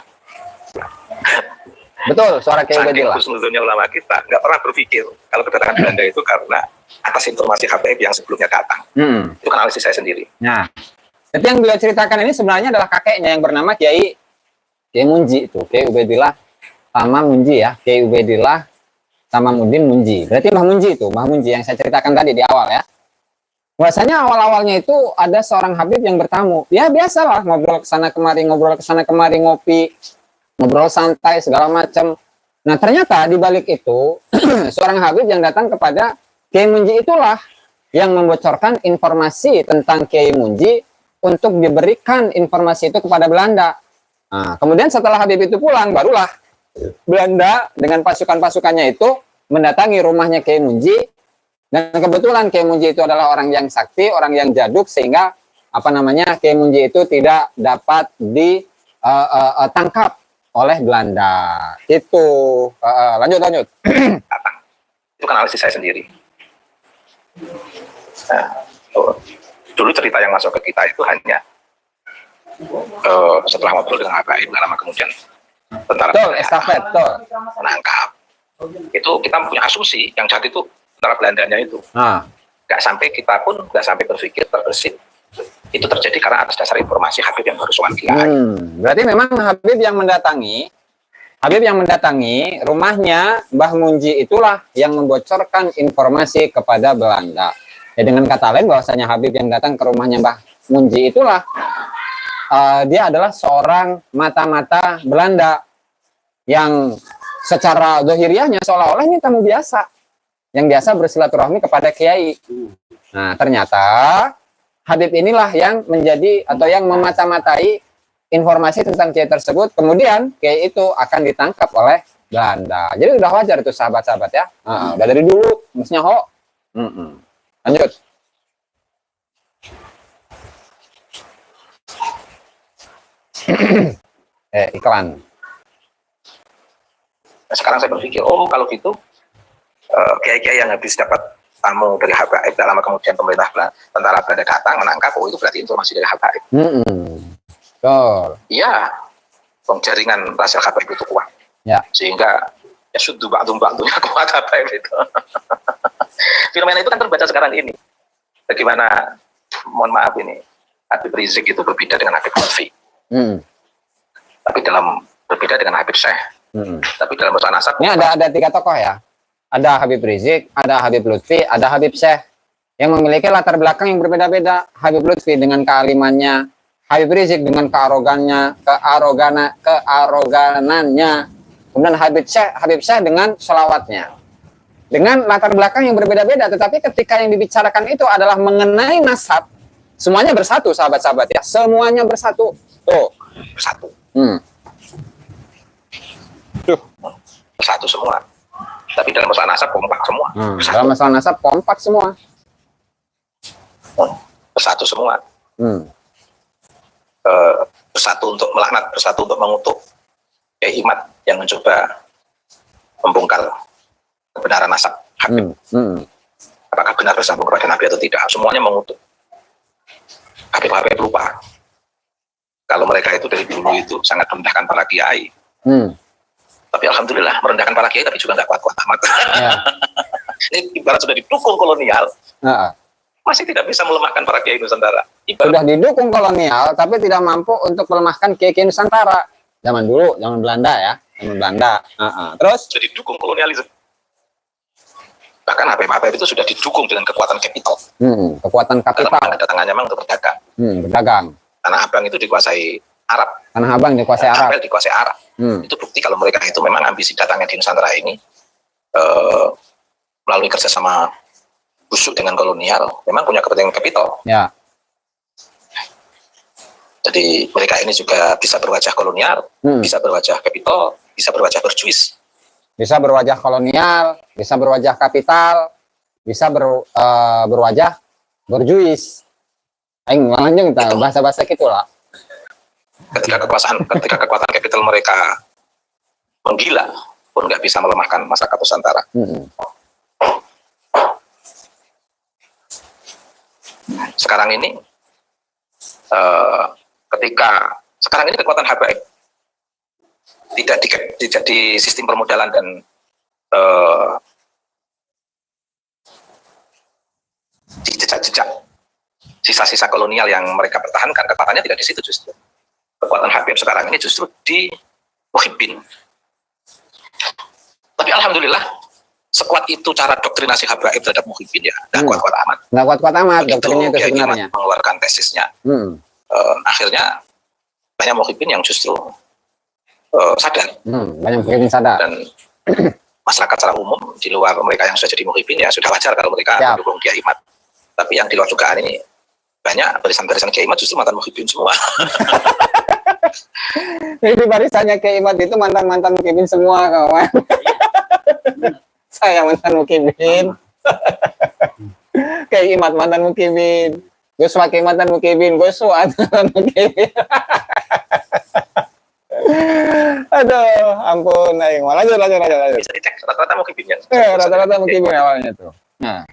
Betul, suara Kiai Ubedillah. Sebetulnya ulama kita nggak pernah berpikir kalau kedatangan Belanda itu karena atas informasi habaib yang sebelumnya datang. Itu kan analisis saya sendiri. Nah, jadi yang beliau ceritakan ini sebenarnya adalah kakeknya yang bernama Kiai Munji itu, Kiai Ubedillah sama Munji ya, Kiai Ubedillah sama Mudin Munji. Berarti Mbah Munji itu, Mbah Munji yang saya ceritakan tadi di awal ya. Bahwasanya awal-awalnya itu ada seorang Habib yang bertamu. Ya biasalah ngobrol kesana kemari, ngopi, ngobrol santai segala macam. Nah ternyata di balik itu seorang Habib yang datang kepada Kiai Munji itulah yang membocorkan informasi tentang Kiai Munji untuk diberikan informasi itu kepada Belanda. Nah, kemudian setelah Habib itu pulang, barulah Belanda dengan pasukan-pasukannya itu mendatangi rumahnya Kiai Munji. Dan kebetulan Kiai Munji itu adalah orang yang sakti, orang yang jaduk, sehingga Kiai Munji itu tidak dapat ditangkap oleh Belanda. Itu lanjut. Itu kan analisis saya sendiri. Nah, dulu cerita yang masuk ke kita itu hanya setelah ngobrol dengan habaib, lama kemudian tentara estafet menangkap. Itu kita punya asumsi yang jahat itu tentara Belandanya itu. Nggak sampai kita pun nggak sampai berpikir terbersih. Itu terjadi karena atas dasar informasi Habib yang baru sowan kiai. Berarti memang Habib yang mendatangi rumahnya Mbah Munji itulah yang membocorkan informasi kepada Belanda. Ya, dengan kata lain bahwasanya Habib yang datang ke rumahnya Mbah Munji itulah dia adalah seorang mata-mata Belanda yang secara zahiriahnya seolah-olah ini tamu biasa yang biasa bersilaturahmi kepada kiai. Nah ternyata Habib inilah yang menjadi atau yang memata-matai informasi tentang kiai tersebut, kemudian kiai itu akan ditangkap oleh Belanda. Jadi udah wajar itu sahabat-sahabat ya, udah dari dulu mestinya Lanjut. Iklan. Sekarang saya berpikir, kalau gitu kiai-kiai yang habis dapat tamu dari habaib, tidak lama kemudian tentara Belanda datang menangkap, itu berarti informasi dari habaib. Iya, jaringan rahasia habaib itu kuat. Ya. Sehingga ya sudah batu-batunya kuat habaib itu. Fenomena itu kan terbaca sekarang ini. Bagaimana, mohon maaf ini, Habib Rizik itu berbeda dengan Habib Lutfi. Tapi berbeda dengan Habib Syekh. Tapi dalam bahasa nasab. Ini ada 3 tokoh ya. Ada Habib Rizik, ada Habib Lutfi, ada Habib Syekh yang memiliki latar belakang yang berbeda-beda. Habib Lutfi dengan kealimannya, Habib Rizik dengan kearoganannya, kemudian Habib Syekh dengan sholawatnya. Dengan latar belakang yang berbeda-beda, tetapi ketika yang dibicarakan itu adalah mengenai nasab, semuanya bersatu sahabat-sahabat ya, semuanya bersatu. Tuh, bersatu. Bersatu semua. Tapi dalam masalah nasab kompak semua. Dalam masalah nasab kompak semua. Bersatu semua. Bersatu untuk melaknat, bersatu untuk mengutuk Imat yang mencoba membongkar kebenaran nasab Habib. Apakah benar bersambung kepada Nabi atau tidak? Semuanya mengutuk. Habib-habib lupa kalau mereka itu dari dulu itu sangat merendahkan para kiai. Tapi alhamdulillah merendahkan para kiai tapi juga nggak kuat-kuat amat. Ini ibarat sudah didukung kolonial, masih tidak bisa melemahkan para kiai Nusantara. Sudah didukung kolonial tapi tidak mampu untuk melemahkan kiai Nusantara. Zaman dulu, zaman Belanda ya, zaman Belanda. Terus sudah didukung kolonialisme. Bahkan Habib itu sudah didukung dengan kekuatan kapital. Kekuatan kapital. Karena datangannya memang untuk berdagang. Berdagang. Tanah Abang itu dikuasai Arab. Tanah Abang dikuasai Arab. Apel dikuasai Arab. Itu bukti kalau mereka itu memang ambisi datangnya di Nusantara ini melalui kerjasama busuk dengan kolonial, memang punya kepentingan kapital. Ya. Jadi mereka ini juga bisa berwajah kolonial, bisa berwajah kapital, bisa berwajah berjuis. Bisa berwajah kolonial, bisa berwajah kapital, bisa berwajah berjuis. Aing lanjut kita bahasa-bahasa gitu lah. Ketika kekuatan kapital mereka menggila, pun nggak bisa melemahkan masyarakat Nusantara. Sekarang ini, sekarang ini kekuatan Habaib tidak di sistem permodalan dan di jejak-jejak sisa-sisa kolonial yang mereka pertahankan, kekuatannya tidak di situ justru. Kekuatan Habib sekarang ini justru di Muhibbin. Tapi alhamdulillah, sekuat itu cara doktrinasi Habaib terhadap Muhibbin ya, nggak kuat-kuat amat. Nggak kuat-kuat amat doktrinnya itu Kiai sebenarnya. mengeluarkan tesisnya. Akhirnya banyak Muhibbin yang justru sadar. Banyak Muhibbin sadar. Dan masyarakat secara umum di luar mereka yang sudah jadi Muhibbin ya sudah wajar kalau mereka mendukung Kiai Imad. Tapi yang di luar dugaan ini banyak barisan-barisan Kiai Imad justru mantan Muhibbin semua. Jadi barisannya Kiai Imad itu mantan-mantan Muhibbin semua, kawan. Saya mantan Muhibbin. Kiai Imad mantan Muhibbin. Gus Wakil mantan Muhibbin. Gus mantan Muhibbin. Aduh, ampun, aing. Lanjut. Bisa dicek rata-rata Muhibbin ya. Rata-rata Muhibbin awalnya tuh. Nah,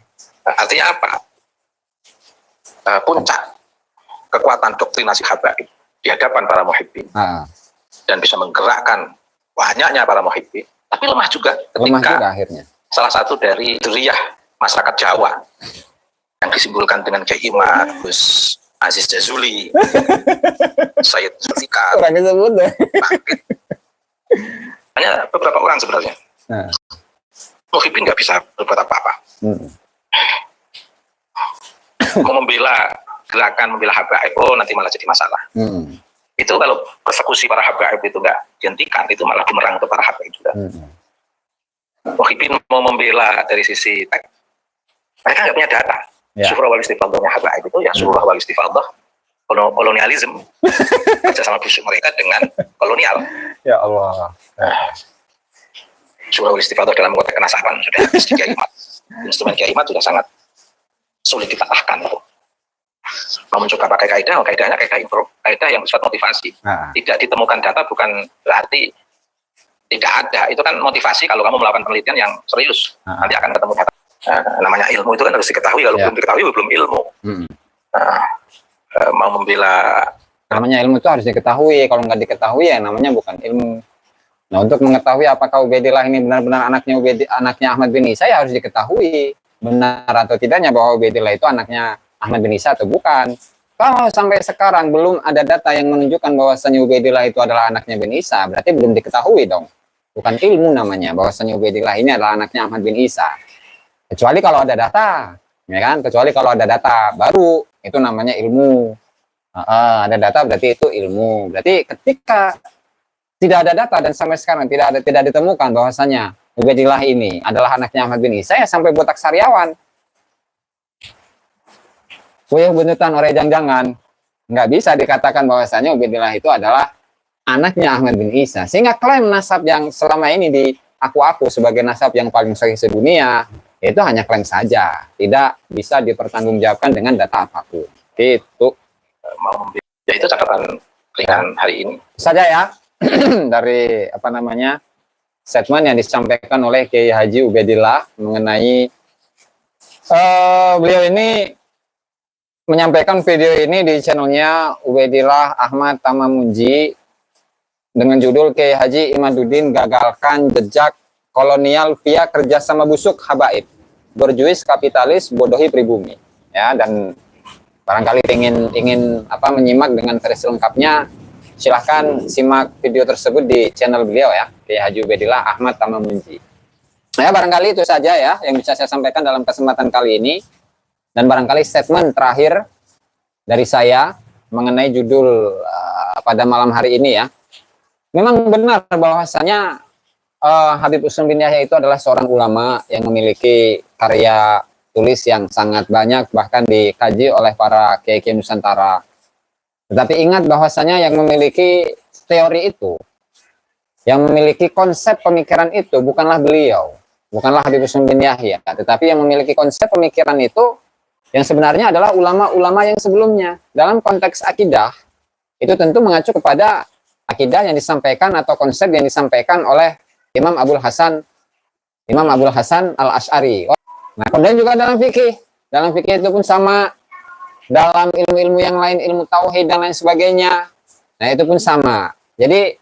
artinya apa? Puncak kekuatan doktrinasi Habaib di hadapan para Muhibbin dan bisa menggerakkan banyaknya para Muhibbin, tapi lemah juga ketika akhirnya salah satu dari dzurriyyah masyarakat Jawa yang disimbolkan dengan Kiai Imad, Gus Aziz Jazuli, Sayyid Zulfikar, orang disebut deh. hanya beberapa orang sebenarnya. Muhibbin nggak bisa berbuat apa-apa. Mau membela gerakan membela Habaib, nanti malah jadi masalah. Itu kalau persekusi para Habaib itu nggak dihentikan, itu malah bumerang untuk para Habaib juga. Muhibbin mau membela dari sisi mereka nggak punya data. Surah wal istifadahnya Habaib itu ya surah wal istifadah kolonialisme, kerjasama busuk mereka dengan kolonial. Ya Allah. Surah wal istifadah dalam konteks kenasaban sudah habis di Kiai Imad. Instrumen Kiai Imad sudah sangat sulit dipatahkan. Mau mencoba pakai kaidahnya kaidah yang bersifat motivasi. Tidak ditemukan data bukan berarti tidak ada. Itu kan motivasi kalau kamu melakukan penelitian yang serius. Nanti akan ketemu data. Namanya ilmu itu kan harus diketahui. Kalau belum diketahui belum ilmu. Mau membela. Namanya ilmu itu harus diketahui. Kalau nggak diketahui ya namanya bukan ilmu. Nah, untuk mengetahui apakah Ubaidillah ini benar-benar anaknya Ahmad bin Isa ya harus diketahui benar atau tidaknya bahwa Ubaidillah itu anaknya Ahmad bin Isa atau bukan. Kalau sampai sekarang belum ada data yang menunjukkan bahwasanya Ubaidillah itu adalah anaknya bin Isa, berarti belum diketahui dong. Bukan ilmu namanya bahwasanya Ubaidillah ini adalah anaknya Ahmad bin Isa. Kecuali kalau ada data, ya kan? Kecuali kalau ada data baru itu namanya ilmu. Ada data berarti itu ilmu. Berarti ketika tidak ada data dan sampai sekarang tidak ditemukan bahwasanya Ubaidillah ini adalah anaknya Ahmad bin Isa, ya sampai botak sariawan. Kuyuh benutan ore jangan nggak bisa dikatakan bahwasanya Ubaidillah itu adalah anaknya Ahmad bin Isa. Sehingga klaim nasab yang selama ini diaku-aku sebagai nasab yang paling sahih sedunia, itu hanya klaim saja. Tidak bisa dipertanggungjawabkan dengan data apapun. Itu ya itu catatan ringan hari ini. Saja ya. Dari statement yang disampaikan oleh Kiai Haji Ubaidillah mengenai beliau ini menyampaikan video ini di channelnya Ubaidillah Ahmad Tamamunji dengan judul Kiai Haji Imaduddin gagalkan jejak kolonial via kerjasama busuk Habaib, berjuis kapitalis bodohi pribumi. Ya, dan barangkali ingin menyimak dengan versi lengkapnya, silahkan simak video tersebut di channel beliau ya, Kiai Haji Ubaidillah Ahmad Tamamunji. Nah, barangkali itu saja ya yang bisa saya sampaikan dalam kesempatan kali ini. Dan barangkali statement terakhir dari saya mengenai judul pada malam hari ini ya. Memang benar bahwasanya Habib Usman bin Yahya itu adalah seorang ulama yang memiliki karya tulis yang sangat banyak, bahkan dikaji oleh para kiai-kiai Nusantara. Tetapi ingat bahwasanya yang memiliki teori itu, yang memiliki konsep pemikiran itu bukanlah beliau, bukanlah Habib Usman bin Yahya, tetapi yang memiliki konsep pemikiran itu yang sebenarnya adalah ulama-ulama yang sebelumnya. Dalam konteks akidah, itu tentu mengacu kepada akidah yang disampaikan atau konsep yang disampaikan oleh Imam Abul Hasan Al-Asy'ari. Nah, kemudian juga dalam fikih itu pun sama, dalam ilmu-ilmu yang lain, ilmu tauhid dan lain sebagainya. Nah, itu pun sama. Jadi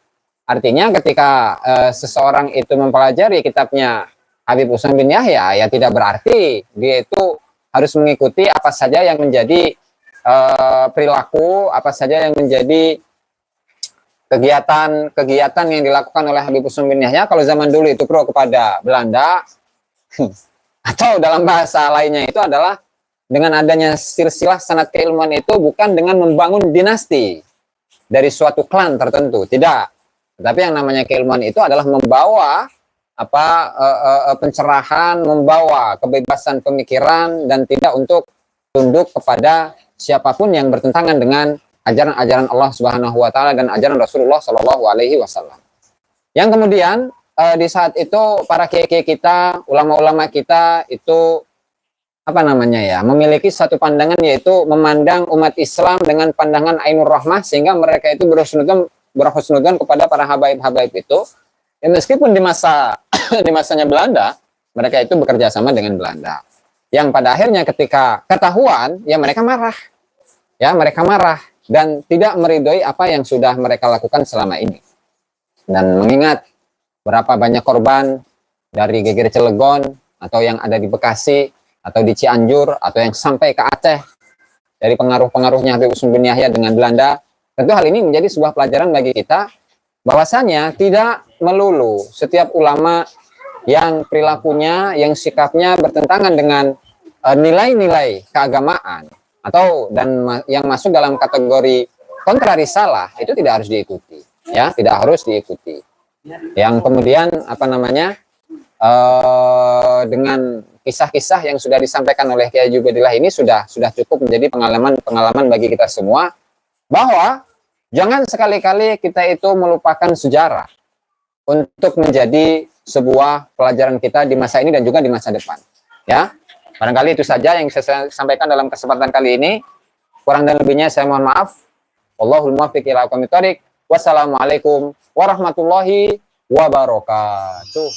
artinya ketika seseorang itu mempelajari kitabnya Habib Usman bin Yahya, ya tidak berarti dia itu harus mengikuti apa saja yang menjadi perilaku, apa saja yang menjadi kegiatan yang dilakukan oleh Habib Usman bin Yahya kalau zaman dulu itu pro kepada Belanda atau dalam bahasa lainnya itu adalah dengan adanya silsilah sanad keilmuan itu bukan dengan membangun dinasti dari suatu klan tertentu, tidak. Tetapi yang namanya keilmuan itu adalah membawa pencerahan, membawa kebebasan pemikiran dan tidak untuk tunduk kepada siapapun yang bertentangan dengan ajaran-ajaran Allah Subhanahu wa taala dan ajaran Rasulullah Shallallahu alaihi wasallam. Yang kemudian di saat itu para kiai-kiai kita, ulama-ulama kita itu memiliki satu pandangan, yaitu memandang umat Islam dengan pandangan ainur rahmah, sehingga mereka itu berhusnudzon kepada para habaib-habaib itu. Ya, meskipun di masanya Belanda, mereka itu bekerja sama dengan Belanda. Yang pada akhirnya ketika ketahuan, ya mereka marah. Ya, mereka marah dan tidak meridhoi apa yang sudah mereka lakukan selama ini. Dan mengingat berapa banyak korban dari geger Cilegon atau yang ada di Bekasi atau di Cianjur atau yang sampai ke Aceh dari pengaruh-pengaruhnya Habib Usman bin Yahya dengan Belanda, tentu hal ini menjadi sebuah pelajaran bagi kita bahwasanya tidak melulu setiap ulama yang perilakunya, yang sikapnya bertentangan dengan nilai-nilai keagamaan atau yang masuk dalam kategori kontrarisalah itu tidak harus diikuti, ya, tidak harus diikuti. Yang kemudian dengan kisah-kisah yang sudah disampaikan oleh Kiai Jubaidillah ini sudah cukup menjadi pengalaman bagi kita semua bahwa jangan sekali-kali kita itu melupakan sejarah untuk menjadi sebuah pelajaran kita di masa ini dan juga di masa depan, ya. Barangkali itu saja yang saya sampaikan dalam kesempatan kali ini. Kurang dan lebihnya saya mohon maaf. Wallahul muwaffiq ila aqwamit thoriq. Wassalamualaikum warahmatullahi wabarakatuh.